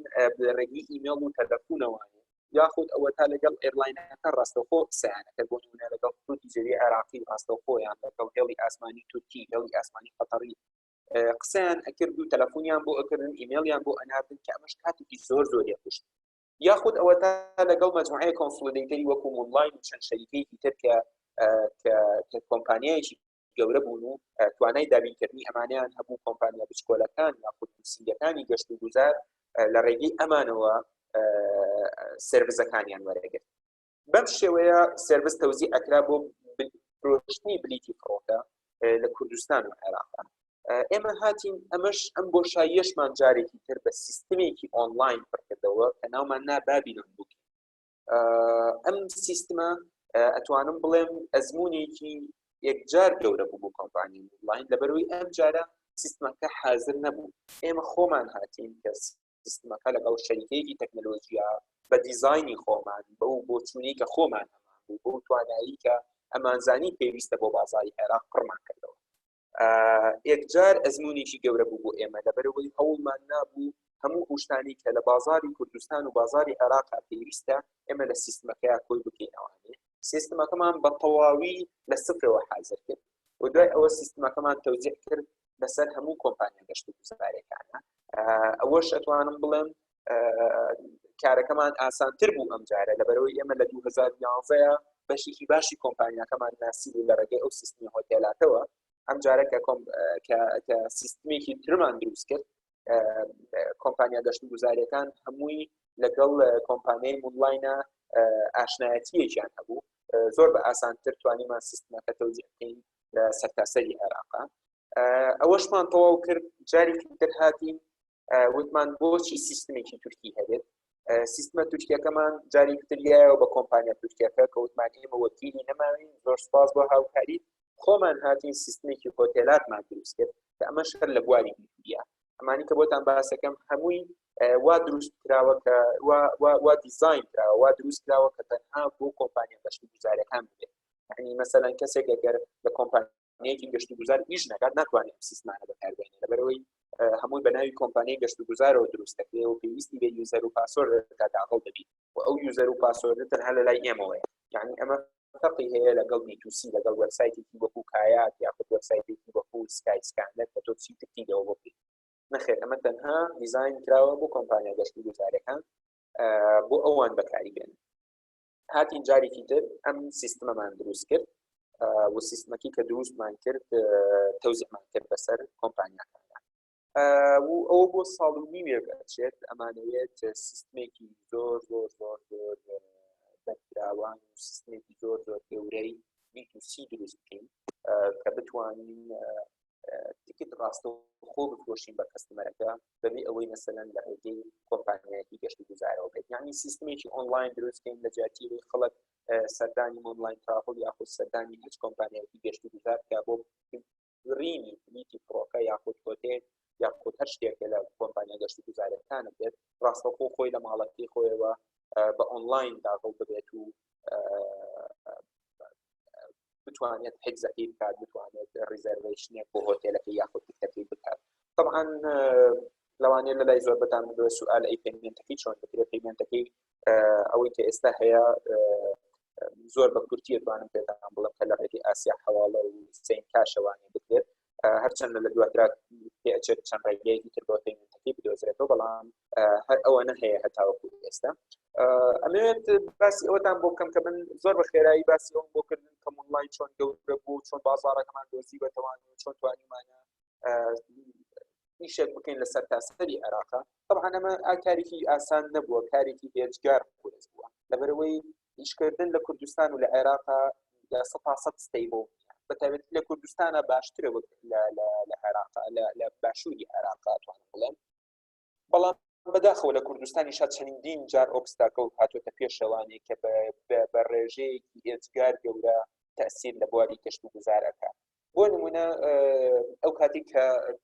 ڕێگی ئیمێڵ و تەلەفۆنەوانێ یاخود ئەوە تا لەگەڵ ئێرلاینەکە ڕاستەوخۆ قسەیانەکە بۆ نمونە لەگەڵ فروتی جەوی عێراقی ڕاستەوخۆیان لەگەڵ هێڵی ئاسمانی تورکی هێڵی ئاسمانی قەتەری قسەیان ئەکرد و تەلەفۆنیان بۆ ئەکردن ئیمێڵیان بۆ ئەناردن کە ئەمەش کاتێکی زۆر یەخشت یاخود ئەوە تا لەگەڵ مەجموعەیە کۆنسۆلیدەیتەری وەکو ئۆنلاین و چەند شەریکەیەکی تر کە کۆمپانیایەکی گەورە بوون و توانای دابینکردنی ئەمانیان هەبوو کۆمپانیا بچکۆلەکان یاخود نووسینگەکانی گەشت و گوزار لە ڕێگەی ئەمانەوە سێرڤیسەکانیان وەرەگرت بەم شێوەیە سێرڤیس تەوزیع ئەکرا بۆ فرۆشتنی بلیتی فڕۆکە لە کوردستان و عێراق ئێمە هاتین ئەم بۆشاییەشمان جارێکی تر بە سیستمێکی ئۆنلاین پڕکردەوە کە ناومان نا بابینۆن بوکینگ ئەم سیستمە ئەتوانم بڵێم ئەزمونێکی یەکجار گەورە بوو بۆ کۆمپانی ئۆنلاین لەبەرەوەی ئەم جارە سیستمەکە حازر نەبوو ئێمە خۆمان هاتین کە سیستمەکە لەگەڵ شەریکەیەکی تەکنەلۆژیا بە دیزاینی خۆمان بەو بۆچوونی کە خۆمان هەمان بوو بۆ توانایی کە ئەمانزانی پێویستە بۆ بازاری عێراق پڕمان کردەوە یەکجار ئەزمونێکی گەورە بوو بۆ ئێمە لەبەرەوەی هەوڵمان نابوو هەموو هوشتانی کە لە بازاری کوردستان و بازاری عێراق پێویستە ئێمە لە سیستمەکەیە کۆی بکەینەوەی سیستمەکەمان بە تەواوی لە سفرەوە حازر کرد و دوای ئەوە سیستمەکەمان تەوزیع کرد لەسەر هەموو کۆمپانیا گەشت و گوزارەکانە ئەوەش ئەتوانم بڵێم کارەکەمان ئاسانتر بوو ئەم جارە لەبەرەوەی ئێمە لە 2011 بەشێکی باشی کۆمپانیاکەمان ناسی بوو لە ڕێگەی ئەو سیستمی هۆتێلاتەوە ئەم جارە کە سیستمێکی ترمان دروست کرد کۆمپانیا گەشت و گوزاریەکان هەمووی لەگەڵ کۆمپانیای ئۆنلاینە ئاشنایەتیەکیان هەبوو زۆر بە ئاسانتر توانیمان سیستمەکە تەوزیع بکەین لە سەرتاسەری عێراقا ئەوەشمان تەواو کرد جارێکی تر هاتین وتمان بۆچی سیستمێکی تورکی هەبێت سیستمە تورکیەکەمان جاری تریایەوە بە کۆمپانیا تورکیەکە کە وتمان ئێمە وەکیلی نەماوین زۆر سپاس بۆ هاوکاری خۆمان هاتین سیستمێکی هۆتێلاتمان دروست کرد کە ئەمە شەر لە بواری میدیا ئەمانی کە بۆتان باسەکەم هەمووی وا دروست کراوە کە وا دیزاین کراوە وا دروست کراوە کە تەنها بۆ کۆمپانیا گەشت و گوزارەکان بێت یعنی مەسەلەن کەسێک ئەگەر لە کۆمپانیایەکی گەشت و گوزار ئیش نەکات ناتوانێت ئەم سیستمانە بەکاربێنێت لەبەرەوەی هەمووی بە ناوی کۆمپانیای گەشت و گوزارەوە دروست دەکرێت و پێویستی بە یوزەر و پاسۆردەکە داخڵ دەبیت و ئەو یوزەر و پاسۆردە تەنها لە لای ئێمەوەیە یعنی ئەمە فەرقی هەیە لەگەڵ B2C لەگەڵ وەبسایتێکی وەکو کایات یاخود وەبسایتێکی وەکو سکای سکانەر کە تۆ چی تکتیدەوە بکەیت نەخێر ئەمە تەنها دیزاین کراوە بۆ کۆمپانیا گەشت و گوزارەکان بۆ ئەوان بەکاری بێنن هاتین جارێکی تر ئەم سیستمەمان دروست کرد و سیستمەکی کە دروستمان کرد تەوزیعمان کرد بەسەر کۆمپانیاکانە و ئەوە بۆ ساڵ و نیمێک ئەچێت ئەمانەوێت سیستمێکی زۆر زۆر زۆر زۆر بەرگراوان و سیستمێکی زۆر زۆر گەورەی B2C دروست بکەین کە بتوانین تیکت ڕاستەوخۆ بفرۆشین بە کەستەمەرەکە بەبێ ئەوەی مەسەلەن لە ڕێگەی کۆمپانیایەکی گەشت و گوزارەوە بێت یعنی سیستمێکی ئۆنلاین دروست بکەین لە جیاتی خەڵک سەردانی ئۆنلاین ترافڵ یاخود سەردانی هیچ کۆمپانیایەکی گەشت و گوزار کە بۆ ڕینی پلیتی فڕۆکە یاخود هۆتێل یاخود هەر شتێکە لە کۆمپانیا گەشت و گوزارەکانە بێت ڕاستەوخۆ خۆی لە ماڵەکەی خۆیەوە بە ئۆنلاین داخڵ ببێت و بتوانێت حجزەکەی بکات بتوانێت ریزەرویشنێک بۆ هۆتێلەکە یاخود تکەتی بکات طبعا لەوانەیە لە لای زۆر بەتان بدوێت سوال ئەی پەیمێنتەکەی چۆن بکرێت پەیمێنتەکەی ئەوەی کە ئێستا هەیە زۆر بە کورتی دەتوانم پێتان بڵێم کە لە ڕێگەی ئاسیا حەواڵە و سین کاشەوانی بکرێت هەرچەند لە دواترا پێچێت چەند ڕێگەیەکی تر بۆ پەیمێنتەکەی بدۆزرێتەوە بەڵام هەر ئەوە نەهەیە هەتاوەکو ئێستا ئەمەوێت باسی ئەوەتان بۆ بکەم کە من زۆر بە خێرایی باسی ئەوم بۆ کردن کە ئۆنلاین چۆن گەورە بوو چۆن بازاڕەکەمان دۆزی بەتەوان و چۆن توانیمانە ئیشێک بکەین لەسەر تاسەری عێراقا طبعا ئەمە کارێکی ئاسان نەبووە کارێکی هێجگار قورس بووە لەبەرەوەی ئیشکردن لە کوردستان و لە عێراقا 100% ستەیبڵ بەتابەت لە کوردستانە باشترە لە عێراقا لە باشووری عێراقا توانم بڵێم بەڵام بەداخەوە لە کوردستانی شاد چەندین جار ئۆبستاکە و هاتوۆتە پێشەوانێک کە بە ڕێژەیەکی ئێجگار گەورە تەسیر لە بواری گەشت و گوزارەکە بۆ نمونە ئەو کاتی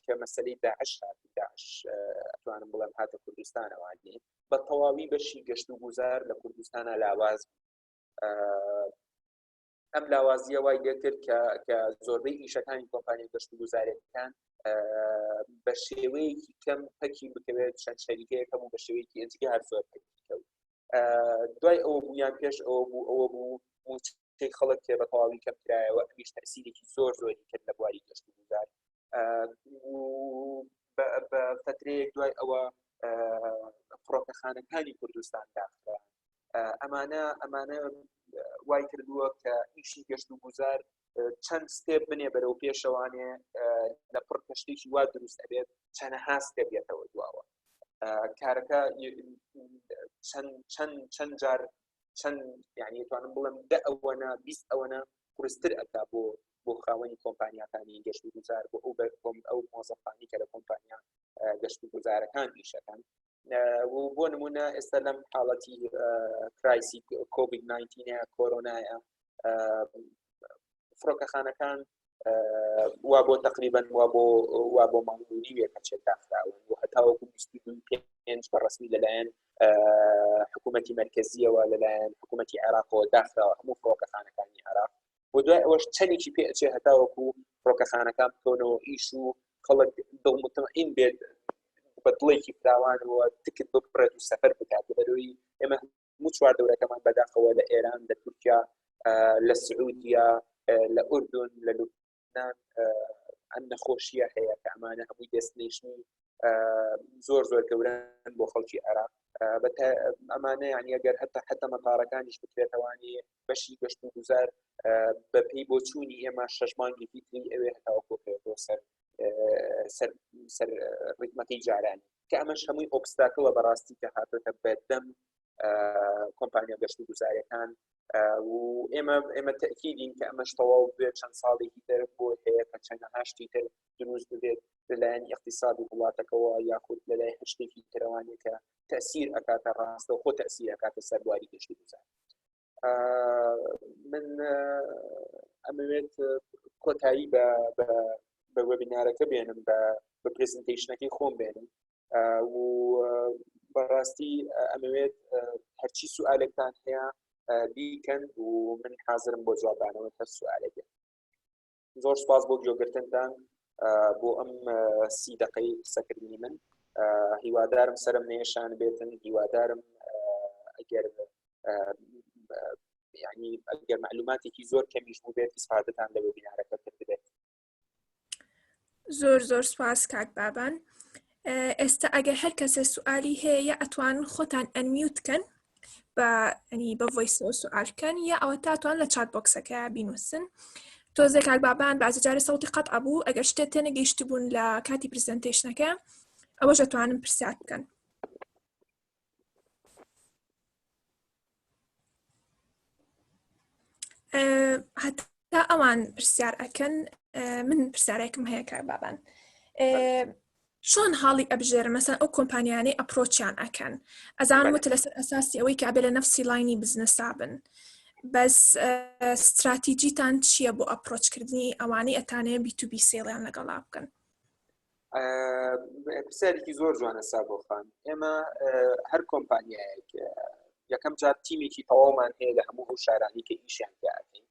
کە مەسەلەی داعش ئەتوانم بڵێم هاتە کوردستانەوانی بە تەواوی بەشی گەشت و گوزار لە کوردستانە لاواز ئەم لاوازیە وای لێ کرد کە زۆربەی ئیشەکانی کۆمپانیای گەشت و گوزارەکان بە شێوەیەکی کەم پەکی بکەوێت چەند شەریکەیەکەم و بە شێوەیەکی ئەجگار زۆر پەکیکەوت دوای ئەوە بوویان پێش ئەوە بوو موچەی خەڵک کێ بە تەواوی کەمکرایەوە ئەمیش تەسیرێکی زۆر زۆری کرد لە بواری گەشت و گوزار بە فترەیەک دوای ئەوە فڕۆکەخانەکانی کوردستان داخرا ئەمانە وای کردووە کە ئیشی گەشت و گوزار چەند ستێپ بنێ بەرەو پێشەوانێ لە پڕکەشتێکی وا دروست ئەبێت چەندەها ستێپ بێتەوە دواوە کارەکە چەند جار چەند یعنی توانم بڵێم 10 ئەوەنە 20 ئەوەنە قورستر ئەکا بۆ خاوەنی کۆمپانیاکانی گەشت و گوزار بۆ ئەو مۆزەفانی کە لە کۆمپانیا گەشت و گوزارەکان ئیشەکان و بۆ نمونە ئێستا لەم حاڵەتی کرایسی کۆڤید-19 کۆرۆنایە فڕۆکەخانەکان وا بۆ تقریبا وا بۆ مانگونی وێکەچێت داخراون و هەتاوەکو 25 بەڕسمی لەلایەن حکوومەتی مرکزیەوە لەلایەن حکوومەتی عێراقەوە داخراوە هەموو فڕۆکەخانەکانی عێراق و دوای ئەوەش چەندێکی پێچێ هەتاوەکو فڕۆکەخانەکان بکەونەوە ئیش و خەڵک دڵمتمەئین بێت بەدڵێکی فراوانەوە تکت ببڕێت و سەفەر بکات بەرەوەی ئێمە هەموو چوار دەورەکەمان بەداخەوە لە ئێران لە تورکیا لە سعودیا لە ئوردون لە لوبنان ئەم نەخۆشیە هەیە کە ئەمانە هەمووی دەستنیشتنی زۆر گەورەن بۆ خەڵکی عێراق ئەمانە یعنی ئەگەر حتا مەتاڕەکانیش بکرێتەوەی بەشی گەشت و گوزار بەپێی بۆ چوونی ئێمە 6 مانگی فیتری ئەوێ هەتاوەکو بێتەوە سەر ڕیتمەکەی جارانی کە ئەمەش هەمووی ئۆبستاکڵە بەڕاستی کە هاتوۆتە بەردەم کۆمپانیا گەشت و گوزاریەکان و ئێمە تەکیدین کە ئەمەش تەواو بێت چەند ساڵێکی تر بۆ هەیە کە چەند هاشتی تر دروست بێت لەلایەن اقتصادی وڵاتەکەەوە یاخود لەلای هەشتێکی ترەوانی کە تەسیر ئەکاتە ڕاستە و خۆ تەسیر ئەکاتە سەر بواری گەشتی گوزار من ئەمەوێت کۆتایی بە وەبینارەکە بێنم بە پرزنتیشنەکەی خۆم بێنم و بەڕاستی ئەمەوێت هەرچی سوالێکتان هەیە بیکەن و من حاضرم بۆ جوابدانەوە هەر سوالێک زۆر سپاس بۆ گوێگرتنتان بۆ ئەم 30 دقەی قسەکردنی من هیوادارم سرم نێشان بێتن هیوادارم ئەگەر یعنی ئەگەر معلوماتێکی زۆر کەمیش بوو بێت ئیسپادەتان لە وەبینارەکە کرد بێت زۆر سپاس کاک بابان ئێستا ئەگەر هەر کەسە سوالی هەیە ئەتوانن خۆتان ئەنمیوتکەن بە ڤۆیسەوە سوالکەن یا ئەوە تاتوان لە چات بۆکسەکە بینوسن تۆزێ کاک بابان بەعزە جارە سەوتی قەت ئەبوو ئەگەر شتێک تێنەگەیشتی بوون لە کاتی پرزنتیشنەکە ئەوەش ئەتوانن پرسیار بکەن هەتا ئەوان پرسیار ئەکەن من پرسیارێکم هەیە کاک بابان چۆن حاڵی ئەبژێرە مەسەن ئەو کۆمپانیانەی ئەپرۆچیان ئەکەن ئەزانم وتە لەسەر ئەساسی ئەوەی کە ئەبێ لە نەفسی لاینی بزنسا بن بەس استراتیجیتان چییە بۆ ئەپرۆچکردنی ئەوانەی ئەتانەیە B2B سێڵیان لەگەڵا بکەن پرسیارێکی زۆر جوانە سابۆخان ئێمە هەر کۆمپانیایەک یەکەم جار تیمێکی تەواومان هەیە لە هەموو ئەو شارانی کە ئیشیان داکەین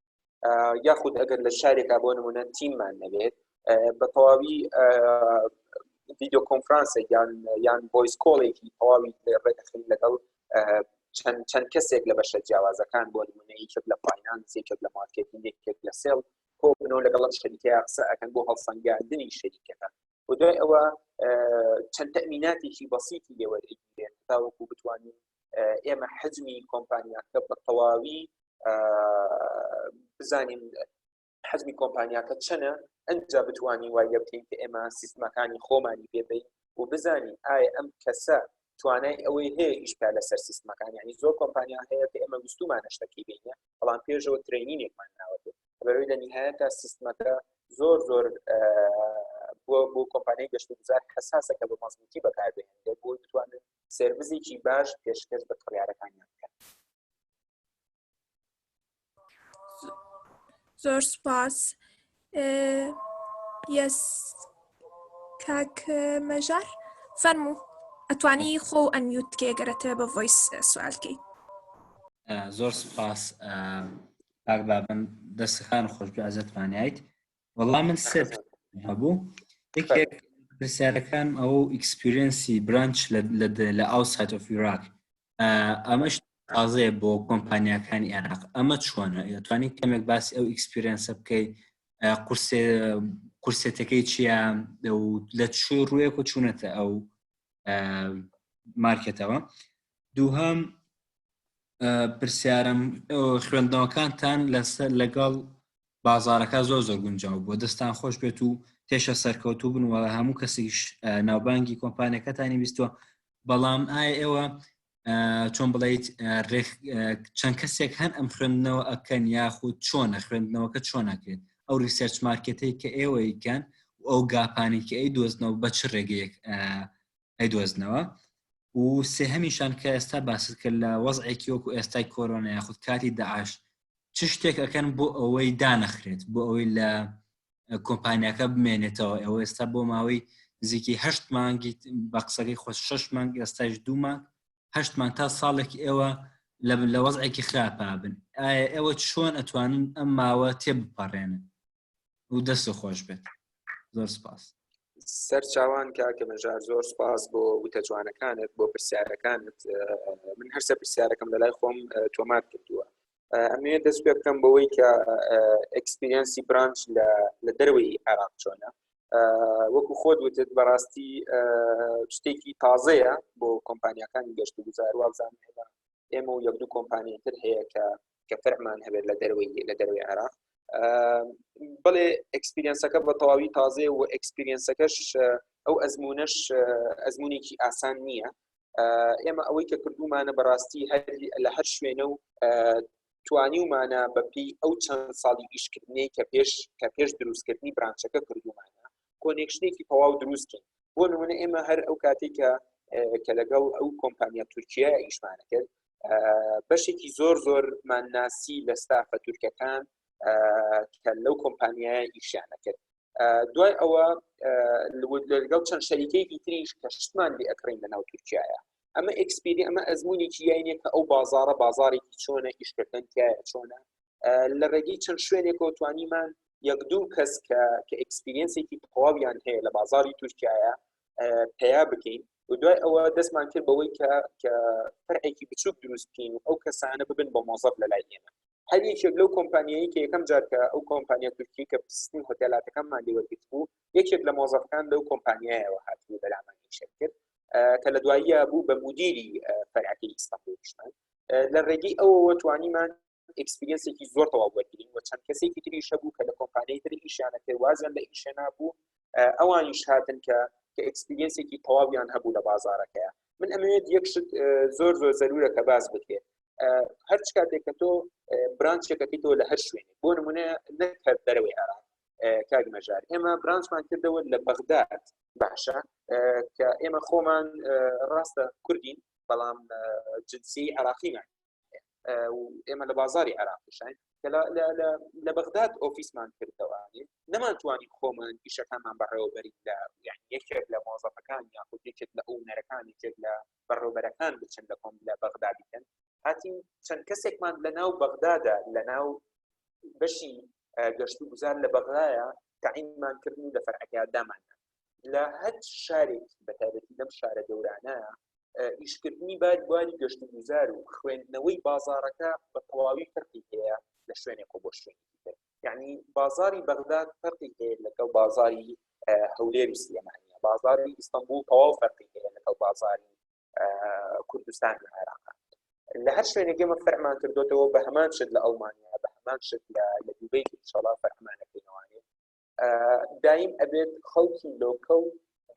یاخود ئەگەر لە شارێکا بۆ نمونە تیممان نەبێت بە تەواوی ڤیدیۆ کۆنفرانسێک یان ڤۆیس کۆڵێکی تەواوی ڕێدەخین لەگەڵ چەند کەسێک لە بەشە جیاوازەکان بۆ نمونە یەکێک لە فاینانس یەکێک لە مارکێتینگ یەکێک لە سێڵ کۆبنەوە لەگەڵ شەریکەیە قسە ئەکەن بۆ هەڵسەنگاندنی شەریکەکە و دوای ئەوە چەند تەمیناتێکی بەسیطی لێوەرەگیرێن تاوەکو بتوانین ئێمە حجمی کۆمپانیاکە بە تەواوی بزانین حجمی کۆمپانیاکە چەنە ئەنجا بتوانین وایە بکەین کە ئێمە سیستمەکانی خۆمانی پێبین و بزانین ئایا ئەم کەسە توانای ئەوەی هەیە ئیشکا لەسەر سیستمەکان یعنی زۆر کۆمپانیا هەیە کە ئێمە ویستومانە شتێکی بینە بەڵام پێشەوە ترینینێکمان ناوەێت بەروەی لە نهایەتە سیستمەکە زۆر بۆ کۆمپانیای گەشت و گوزار حساسەکە بە مەزموتی بەکاربهێنرێت بۆ بتوانن سێرڤیسێکی باش پێشکەش بە کڕیارەکانیان بکەن زۆر سپاس یەس کاک مەژار فەرموو ئەتوانی خۆ ئەنمیوتکە گەرەتە بە ڤۆیس سوالکەی زۆر سپاس کاک بابن دەستخان خۆش بەعزەتوانیایت وەڵام من سێ هەبوو یەکێک پرسیارەکان ئەو ئیکسپیرینسی برانچ لە ئاوسایت ئۆف عێراق ئەمەش تازەیە بۆ کۆمپانیاکانی عێراق ئەمە چۆنە دەتوانیت کەمێک باسی ئەو ئیکسپیرینسە بکەیت قورسێتەکەی چییە و لە چ ڕوویەک و چوونەتە ئەو مارکێتەوە دووهەم پرسیارم خوێندنەوەکانتان لەگەڵ بازارەکە زۆر گونجاو بووە دەستان خۆش بێت و تێشە سەرکەوتوو بن وڵا هەموو کەسیش ناوبانگی کۆمپانیەکەتانی بیستوە بەڵام ئایا ئێوە چۆن بڵیت چەند کەسێک هەن ئەم خوێندنەوە ئەکەن یاخود چۆنە خوێندنەوەکە چۆنەکرێت ئەو ریسەرچ مارکێتەی کە ئێوەیکەن و ئەو گاپانی کە ئەیدۆزنەوە بە چ ڕێگەیەک ئەیدۆزنەوە و سێهەمیشان کە ئێستا باست کرد لە وەزعێکی وەکو ئێستای کۆرۆنا یاخود کاتی داعش چ شتێک ئەکەن بۆ ئەوەی دانەخرێت بۆ ئەوەی لە کۆمپانیاکە بمێنێتەوە. ئەوە ئێستا بۆ ماوەی نزیکی 8 مانگی بە قسەکەی خۆش 6 مانگ ئێستاش 2 مانگ 8 مانگ تا ساڵێکی ئێوە لە وەزعێکی خراپە بن. ئایا ئێوە چۆن ئەتوانن ئەم ماوە تێبپەڕێنن و دەست خۆش بێت؟ زۆر سپاس. سەرچاوان کاکە مەژار زۆر سپاس بۆ وتە جوانەکانت بۆ پرسیارەکانت. من هەرسە پرسیارەکەم لە لای خۆم تۆمات کردووە. ئەمێ دەست پێ بکەم بەوەی کە ئەکسپیرینسی برانچ لە دەروی عێراق چۆنە. وەکو خۆت وتت بەڕاستی شتێکی تازەیە بۆ کۆمپانیەکانی گەشت و گوزار وابزان ئێمە و یەک دوو کۆمپانیەتر هەیە کە فەرمان هەبێت لە دەروی عێراق. بەڵێ ئەکسپیرینسەکە بە تەواوی تازێ و ئەکسپیرینسەکەش ئەو ئەزمونێکی ئاسان نییە. ئێمە ئەوەی کە کردومانە بەڕاستی لە هەر شوێنە و توانیومانە بەپی ئەو چەند ساڵی ئیشکردنەی کە پێش دروستکردنی برانچەکە کردومانە کۆنێکشنێکی تەواو دروستکەین. بۆ نمونە ئێمە هەر ئەو کاتێک کە لەگەڵ ئەو کۆمپانیا تورکیا ئیشمانە کرد بەشێکی زۆرمان ناسی لە ستافە تورکەکان کە لەو کۆمپانیایە ئیشیانە کرد. دوای ئەوە لەگەڵ چەند شەریکەیەکی تریش کە شتمان لێ ئەکڕین لەناو تورکیایە. ئەمە ئەمە ئەزمونێکی یانێ کە ئەو بازارە بازارێکی چۆنە ئیشکردن تایە چۆنە لە ڕێگەی چەند شوێنێکەوە توانیمان یەک دوو کەس کە ئەکسپیرینسێکی تەواویان هەیە لە بازاری تورکیایە پیا بکەین و دوای ئەوە دەستمان کرد بەوەی کە فەرعێکی بچووک دروست بکەین و ئەو کەسانە ببن بە مۆزەف لە لای ئێمە. هەر یەکێک لەو کۆمپانیایی کە یەکەم جار کە ئەو کۆمپانیا تورکی کە سیستمی هۆتێلاتەکەمان لێوەرگرت بوو یەکێک لە مۆزەفەکان لەو کۆمپانیایەوە هاتبوو بەلامان ئیشێت کرد کە لە دواییە بوو بە مدیری فەرعەکەی ئیستانبوڵ. لە ڕێگەی ئەوەوە توانیمان ئەکسپیرینسێکی زۆر تەواو وەرگرین و چەند کەسێکی تریش هەبوو کە لە کۆمپانیای تر ئیشیانە کرد وازیان لە ئیشە نابوو ئەوانیش هاتن کە ئەکسپیرینسێکی تەواویان هەبوو لە بازارەکەیە. من ئەمەوێت یەک شت زۆر زەرورە کە باس بکرێت. هەر چ کاتێک کە تۆ برانچێکەکەیتەوە لە هەر شوێنێک بۆ نمونە نەکرد دەرەوەی عێراق کاک مەژار ئێمە برانچمان کردەوە لە بەغداد باشە کە ئێمە خۆمان ڕاستە کوردین بەڵام جنسی عێراقیمان ئێمە لە بازاری عێراقیشین کە لە بەغداد ئۆفیسمان کردەوە نەمانتوانی خۆمان ئیشەکانمان بەڕێوەبەری لە یەکێک لە مۆزەفەکان یاخود یەکێک لە ئەو نەرەکان یەکێک لە بەڕێوەبەرەکان بچن لە بەغداد بکەن. هاتین چەند کەسێکمان لە ناو بەغدادا لە ناو بەشی گەشت و گوزار لە بەغدایە تعینمان کردن و لە فەرعەکەیان دامانە لە هەر شارێک بەتایبەتی لەم شارە گەورانەیە ئیشکردنی باری گەشت و گوزار و خوێندنەوەی بازارەکە بە تەواوی فەرقی هەیە لە شوێنێک بۆ شوێنێکی تر. یعنی بازاری بەغداد فەرقی هەیە لەگەڵ بازاری هەولێر و سلێمانیە. بازاری ئیستانبوڵ تەواو فەرقی هەیە لەگەڵ بازاری کوردستان و عێراق. لە هەر شوێنێک ئێمە فەرمان کردوتەوە بە هەمان شت لە ئەڵمانیا بە هەمان شت لە دوبەی ئینشاڵڵا فەرمانەکەینەوەیە دایم ئەبێت خەڵکی لۆکەڵ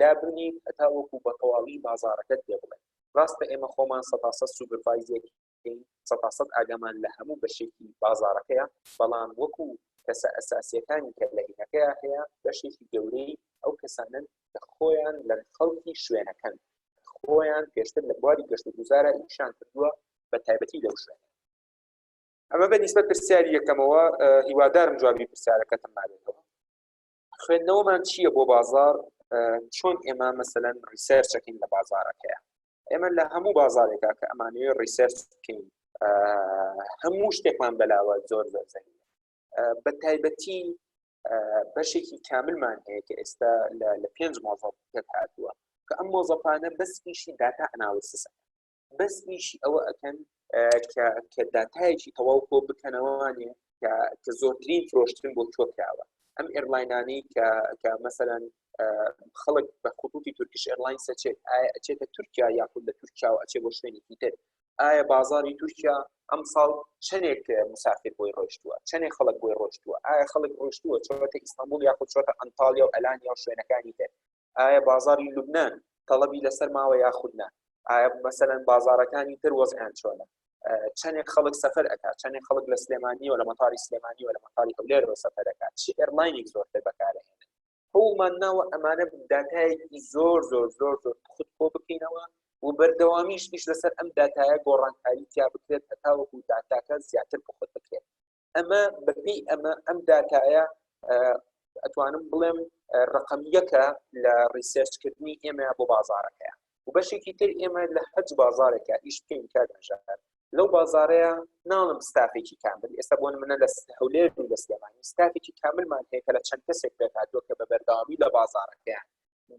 دابنیت هەتا وەکو بە تەواوی بازارەکەت پێ بڵێن. ڕاستە ئێمە خۆمان 100% سوپەرڤایزێکین 100% ئاگامان لە هەموو بەشێکی بازارەکەیە بەڵام وەکو کەسە ئەساسیەکانی کە لە هینەکەیە هەیە بەشێکی گەورەی ئەو کەسانن کە خۆیان لە خەڵکی شوێنەکەن خۆیان پێشتر لە بواری گەشت و گوزارە ئیشان کردووە بە تایبەتی لەو شوێنە. ئەمە بە نیسبەت پرسیاری یەکەمەوە هیوادارم جوابی پرسیارەکەتم مابێتەوە. خوێندنەوەمان چییە بۆ بازار؟ چۆن ئێمە مەسەلەن ریسێرچەکەین لە بازارەکەیە؟ ئێمە لە هەموو بازارێکا کە ئەمانەوێ ریسێرچ بکەین هەموو شتێکمان بەلاوە زۆر زەنگە. بە تایبەتی بەشێکی کاملمان هەیە کە ئێستا لە 5 مۆزەف هاتووە کە ئەم مۆزەفانە بەس ئیشی داتا ئەنالیسیسە بەس ئیشی ئەوە ئەکەن کە داتایەکی تەواو کۆ بکەنەوەوانێ کە زۆرترین فرۆشتن بۆ چۆکراوە. ئەم ئێرلاینانەی کە مەسەلەن خەڵک بە خطوطی تورکیش ئێرلاینس ئەچێتە تورکیا یاخود لە تورکیا و ئەچێ بۆ شوێنێکی تر. ئایا بازاری تورکیا ئەم ساڵ چەندێک مسافر بۆی ڕۆیشتووە چەندێک خەڵک بۆی ڕۆیشتووە ئایا خەڵک ڕۆیشتووە چۆتە ئیستانبوڵ یاخود چۆتە ئەنتالیا و ئەلانیا و شوێنەکانی تر. ئایا بازاری لوبنان تەڵەبی لەسەر ماوە یاخود نا. ئایا مەسەلەن بازارەکانی تر وەزعیان چۆنە چەندێک خەڵک سەفەر ئەکات چەندێک خەڵک لە سلێمانی و لە مەتاری سلێمانی و لە مەتاری هەولێرەوە سەفەر ئەکات چی ئێرلاینێک زۆرتر بەکارهێنن. هەوڵمان ناوە ئەمانە داتایەکی زۆر خود کۆ بکەینەوە و بەردەوامیش پیش لەسەر ئەم داتایە گۆڕانکاری تیا بکرێت هەتاوەکو داتاکە زیاتر بخۆت بکرێت ئەمە بەپێی ئەم داتایە ئەتوانم بڵێم ڕقەمیەکە لە ڕیسێرچکردنی ئێمە بۆ بازارەکەیە و بەشێکی تر ئێمە لە هەج بازارێکە ئیش بکەین کارنەژار لەو بازارەیە ناڵم ستافێکی کامل ئێستا بۆن منە لە هەولێر و لە سلێمانی ستافێکی کاملمان هەیە کە لە چەند کەسێک بێتاتوە کە بە بەردەوامی لە بازارەکەیان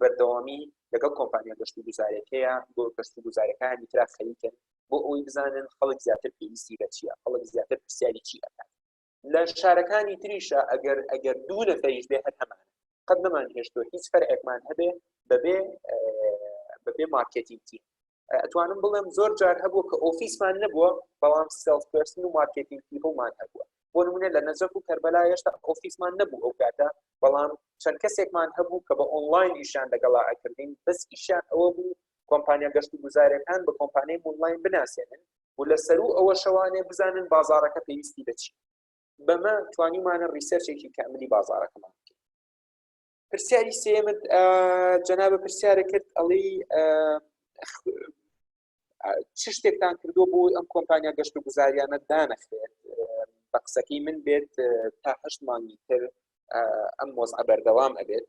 بەردەوامی لەگەڵ کۆمپانیا گەشت و گوزاریەکەیە بۆ گەشت و گوزاریەکانی ترا خەریکن بۆ ئەوەی بزانن خەڵک زیاتر پێویستی بە چییە خەڵک زیاتر پرسیاری چی ئەکات لە شارەکانی تریشە ئەگەر دوو نەفەریش بێ هەر هەمانە قەت نەمان هێشتووە هیچ فەرقێکمان هەبێ بەبێ مارکێتینگ تیم ئەتوانم بڵێم زۆر جار هەبوو کە ئۆفیسمان نەبووە بەڵام سێلز پێرسن و مارکێتینگ پیپڵمان هەبووە بۆ نمونە لە نەجەف و کەربەلا هێشتا ئۆفیسمان نەبوو ئەو کاتە بەڵام چەند کەسێکمان هەبوو کە بە ئۆنلاین ئیشان لەگەڵا ئەکردین بەس ئیشان ئەوە بوو کۆمپانیا گەشت و گوزاریەکان بە کۆمپانیای ئۆنلاین بناسێنن و لەسەر و ئەوە شەوانێ بزانن بازارەکە پێویستی بچی بەمە توانیمانە ریسەرچێکی کاملی بازارەکەمان بکەین پرسیاری سێمت جەنابە پرسیارە کرد ئەڵێ چ شتێکتان کردووە بۆ ئەم کۆمپانیا گەشت و گوزاریانە دانەخرێت بە قسەکەی من بێت تا 8 مانگی تر ئەم مۆزعە بەردەوام ئەبێت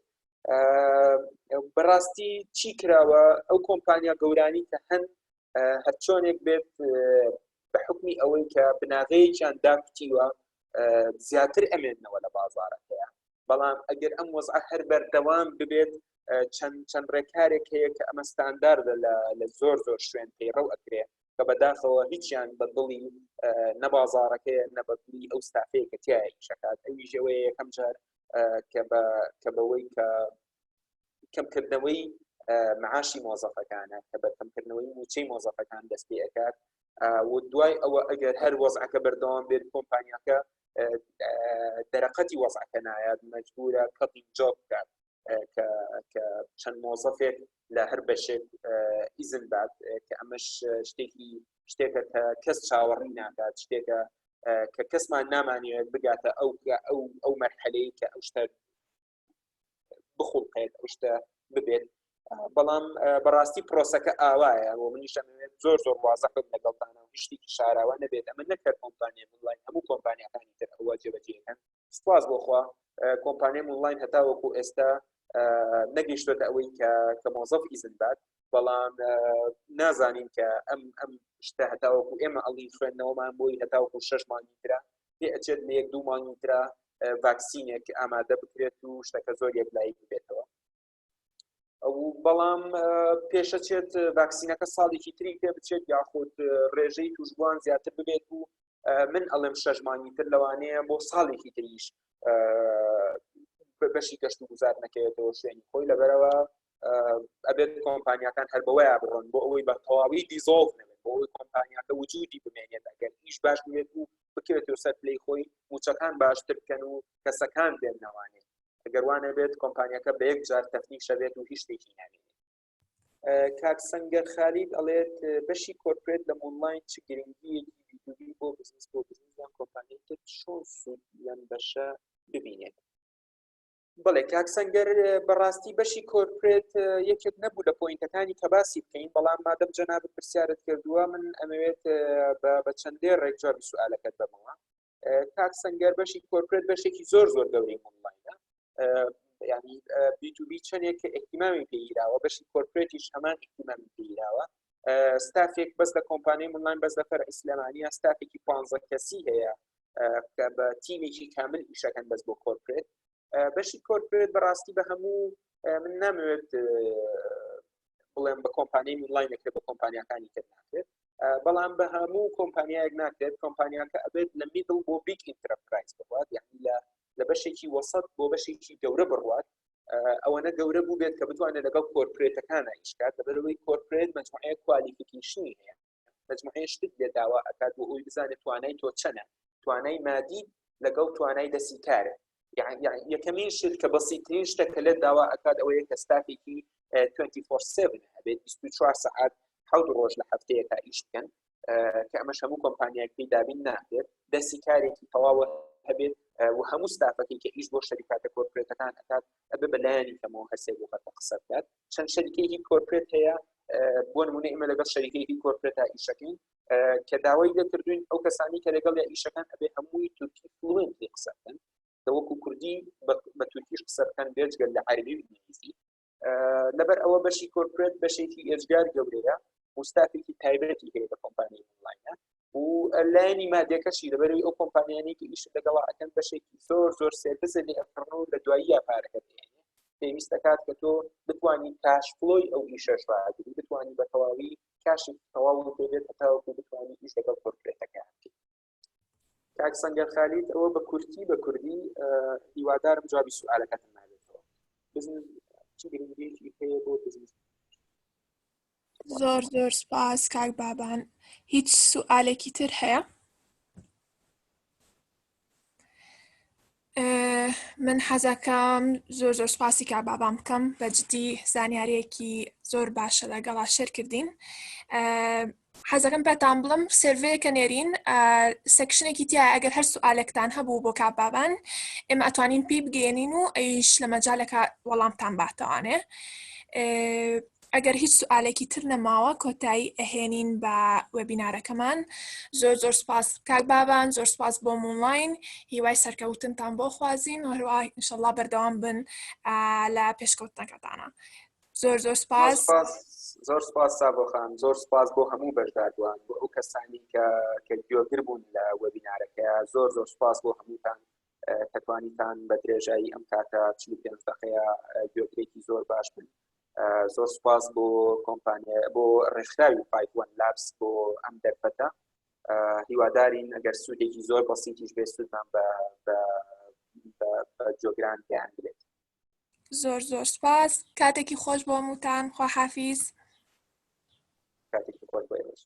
بەڕاستی چی کراوە ئەو کۆمپانیا گەورانی کە هەن هەر چۆنێک بێت بە حکمی ئەوەی کە بناغەیەکیان داکتیوە زیاتر ئەمێننەوە لە بازارەکەیە بەڵام ئەگەر ئەم وەزعە هەر بەردەوام ببێت چەند ڕێکارێک هەیە کە ئەمە ستانداردە لە زۆر شوێن پەیڕەو ئەکرێت کە بەداخەوە هیچیان بە دڵی نەبازارەکەیە نەبەدڵی ئەو ستافەیە کە تیایە شکات ئەوی ژەوەیە یەکەم جار کە بەوەی کە کەمکردنەوەی معاشی مۆزەفەکانە کە بە کەمکردنەوەی موچەی مۆزەفەکان دەست پێ ئەکات و دوای ئەوە ئەگەر هەر وەزعەکە بەردەوام بێت کۆمپانیاکە دەرەقەتی وەزعەکە نایات مەجبورە کەڵی جۆب بکات کە چەند مۆزەفێک لە هەر بەشێک ئیزن بات کە ئەمەش شتێکە کە کەس چاوەڕی ناکات شتێکە کە کەسمان نامانوێت بگاتە ئەو مەرحەلەی کە ئەو شتە بخوڵقێت ئەو شتە ببێت بەڵام بەڕاستی پرۆسەکە ئاوایە بۆ منیشەمەوێت زۆر وازە بم لەگەڵتانە و شتێکی شاراوە نەبێت ئەمە نەکرد کۆمپانیا ئۆنلاین هەموو کۆمپانیاکانی تر ئەوە جێبەجێکەن سپاس بۆخوا کۆمپانیای ئۆنلاین هەتاوەکو ئێستا نەگەیشتوێتە ئەوەی کە مۆزەف ئیزن بات بەڵام نازانین کە ئەم شتە هەتاوەکو ئێمە ئەڵین خوێندنەوەمان بۆی هەتاوەکو 6 مانگی ترا پێ ئەچێت لە 1-2 مانگی ترا ڤاکسینێک ئامادە بکرێت و شتەکە زۆر یەکلایی بێتەوە ئەو بەڵام پێشەچێت ڤاکسینەکە ساڵێکی تری پێ بچێت یاخود ڕێژەی توشبووان زیاتر ببێت و من ئەڵێم 6 مانگی تر لەوانەیە بۆ ساڵێکی تریش بەشی گەشت و گوزار نەکەوێتەوە شوێنی خۆی لەبەرەوە ئەبێت کۆمپانیاکان هەر بەوەیە بڕۆن بۆ ئەوەی بە تەواوی دیزۆڵ نەبێت بۆ ئەوەی کۆمپانیاکە وجودی بمێنێت ئەگەر ئیش باش بێت و بکەوێتەوە سەر پلەی خۆی موچەکان باشتر بکەن و کەسەکان بێن نەوانێت ئەگەر وانە بێت کۆمپانیاکە بە یەک جار تەفنیشە بێت و هیچ شتێکی نابێت کاک سەنگەر خالید ئەڵێت بەشی کۆرپرێت لە ئۆنلاین چ گرنگیەکی B2B بۆ بزنس یان کۆمپانیەکە چۆن سوود لەم بەشە ببینێت بەڵێ کاک سەنگەر بەڕاستی بەشی کۆرپرێت یەکێک نەبوو لە پۆینتەکانی کە باسی بکەین بەڵام مادەم جەنابەت پرسیارت کردووە من ئەمەوێت بە چەندێ ڕێک جوابی سوالەکەت بمەوە کاک سەنگەر بەشی کۆرپرێت بەشێکی زۆر گەورەی ئۆنلاینە ینی B2B چەندێک احتیمامی پێگیراوە بەشی کۆرپرێتیش هەمان احتیمامی پێگیراوە ستافێک بەس لە کۆمپانیای ئۆنلاین بەس لە فەرعی سلێمانیە ستافێکی 15 کەسی هەیە کە بە تیمێکی کامل ئیشەکەن بەس بۆ کۆرپرێت بەشی کۆرپرێت بەڕاستی بە هەموو من نامەوێت بڵێم بە کۆمپانیای ئۆنلاینەکە بە کۆمپانیاکانی تر ناکرێت بەڵام بە هەموو کۆمپانیایەک ناکرێت کۆمپانیاکە ئەبێت لە میدڵ بۆ بیگ ئینتەرپرایز بڕوات یعنی لە بەشێکی وەسەط بۆ بەشێکی گەورە بڕوات ئەوەنە گەورە بوو بێت کە بتوانێت لەگەڵ کۆرپرێتەکانە ئیشکات لەبەرەوەی کۆرپرێت مجموعەیە کوالیفیکیشنی هەیە مجموعەیە شتێک لێ داوا ئەکات بۆ ئەوی بزانێت توانای تۆ چەنە توانای مادی لەگەڵ توانای دەستی کارە یەکەمین شت کە بەسیترین شتێکە لێ داوا ئەکات ئەوەیە کە ستافێکی 24/7 هەبێت 24 سەعات 7 ڕۆژ لە هەفتەیەکە ئیش بکەن کە ئەمەش هەموو کۆمپانیاکی دابین ناکرێت دەستی کارێکی تەواوە هەبێت و هەموو ستافەکەی کە ئیش بۆ شەریکاتە کۆرپرێتەکان ئەکات ئەبێ بەلایانی کەمەوە هەسێ بۆ قەتە قسە بکات چەند شەریکێکی کۆرپرێت هەیە بۆ نمونە ئێمە لەگەڵ شەریکەیەکی کۆرپۆرێت ئیشەکەین کە داوای لێکردوین ئەو کەسانی کە لەگەڵ ئیشەکان ئەبێ هەمووی تورکی فلوێنت قسە بکەن وەکو کوردی بە تورکیش قسە بکەن بێجگەل لە عەربی و ئینگلیزی لەبەر ئەوە بەشی کۆرپۆرێت بەشێکی ئێجگار گەورەیە مستافێکی تایبەتی هەیە لە کۆمپانیای ئۆنلاینە و لایەنی مادیەکەشی لەبەرەوەی ئەو کۆمپانیانەی کە ئیش لەگەڵا ئەکەن بەشێکی زۆر سێرفسە لێ ئەکڕن و لە دواییە پارەکە دێنێ پێویست دەکات کە تۆ بتوانی کاش فلۆی ئەو ئیشەش ڕاگری بتوانی بە تەواوی کاشی تەواو پێبێت هەتاوەکو بتوانی ئیش لەگەڵ کۆرپۆرێتەکە بکەیت. کاک سەنگەر خالید ئەوە بە کوردی هیوادارم جوابی سوالەکەتم نابێتەوە. بزنس چی گرنگیەکی هەیە بۆ بزنس؟ زۆر سپاس کاک بابان. هیچ سوالێکی تر هەیە؟ من حەزەکەم زۆر سپاسی کاک بابام بکەم بەجددی زانیاریەکی زۆر باشە لەگەڵا شێر کردین. حەزەکەم پێتان بڵم سێرڤەیەکە نێرین سێکشنێکی تیا ئەگەر هەر سوالێکتان هەبوو بۆ کاک بابان ئێمە ئەتوانین پێی بگەێنین و ئەیش لە مەجالێکە وەڵامتان باتەوانێ. ئەگەر هیچ سوالێکی تر نەماوە کۆتایی ئەهێنین بە وێبینارەکەمان. زۆر سپاس کاک بابان، زۆر سپاس بۆ ئۆنلاین، هیوای سەرکەوتنتان بۆ خوازین و هەروە ئینشەڵڵا بەردەوام بن لە پێشکەوتنەکەتانە. زۆر سپاس. زۆر سپاس سابۆخان، زۆر سپاس بۆ هەموو بەشداردوان بۆ ئەو کەسانی کە گوێگر بوون لە وەبینارەکە. زۆر سپاس بۆ هەمووتان کە توانیتان بە درێژایی ئەم کاتە 45 دقەیە گوێگرێکی زۆر باش بن. زۆر سپاس بۆ کۆمپانیا بۆ ڕێکخراوی 5-1 لابس بۆ ئەم دەرفەتە. هیوادارین ئەگەر سوودێکی زۆر بەسیتیش بێ سوودمان بە جۆگران پێیان بێت. زۆر سپاس. کاتێکی خۆش بۆ هەمووتان. خواحافیز. کاتێکی خۆش بۆ ئێوەش.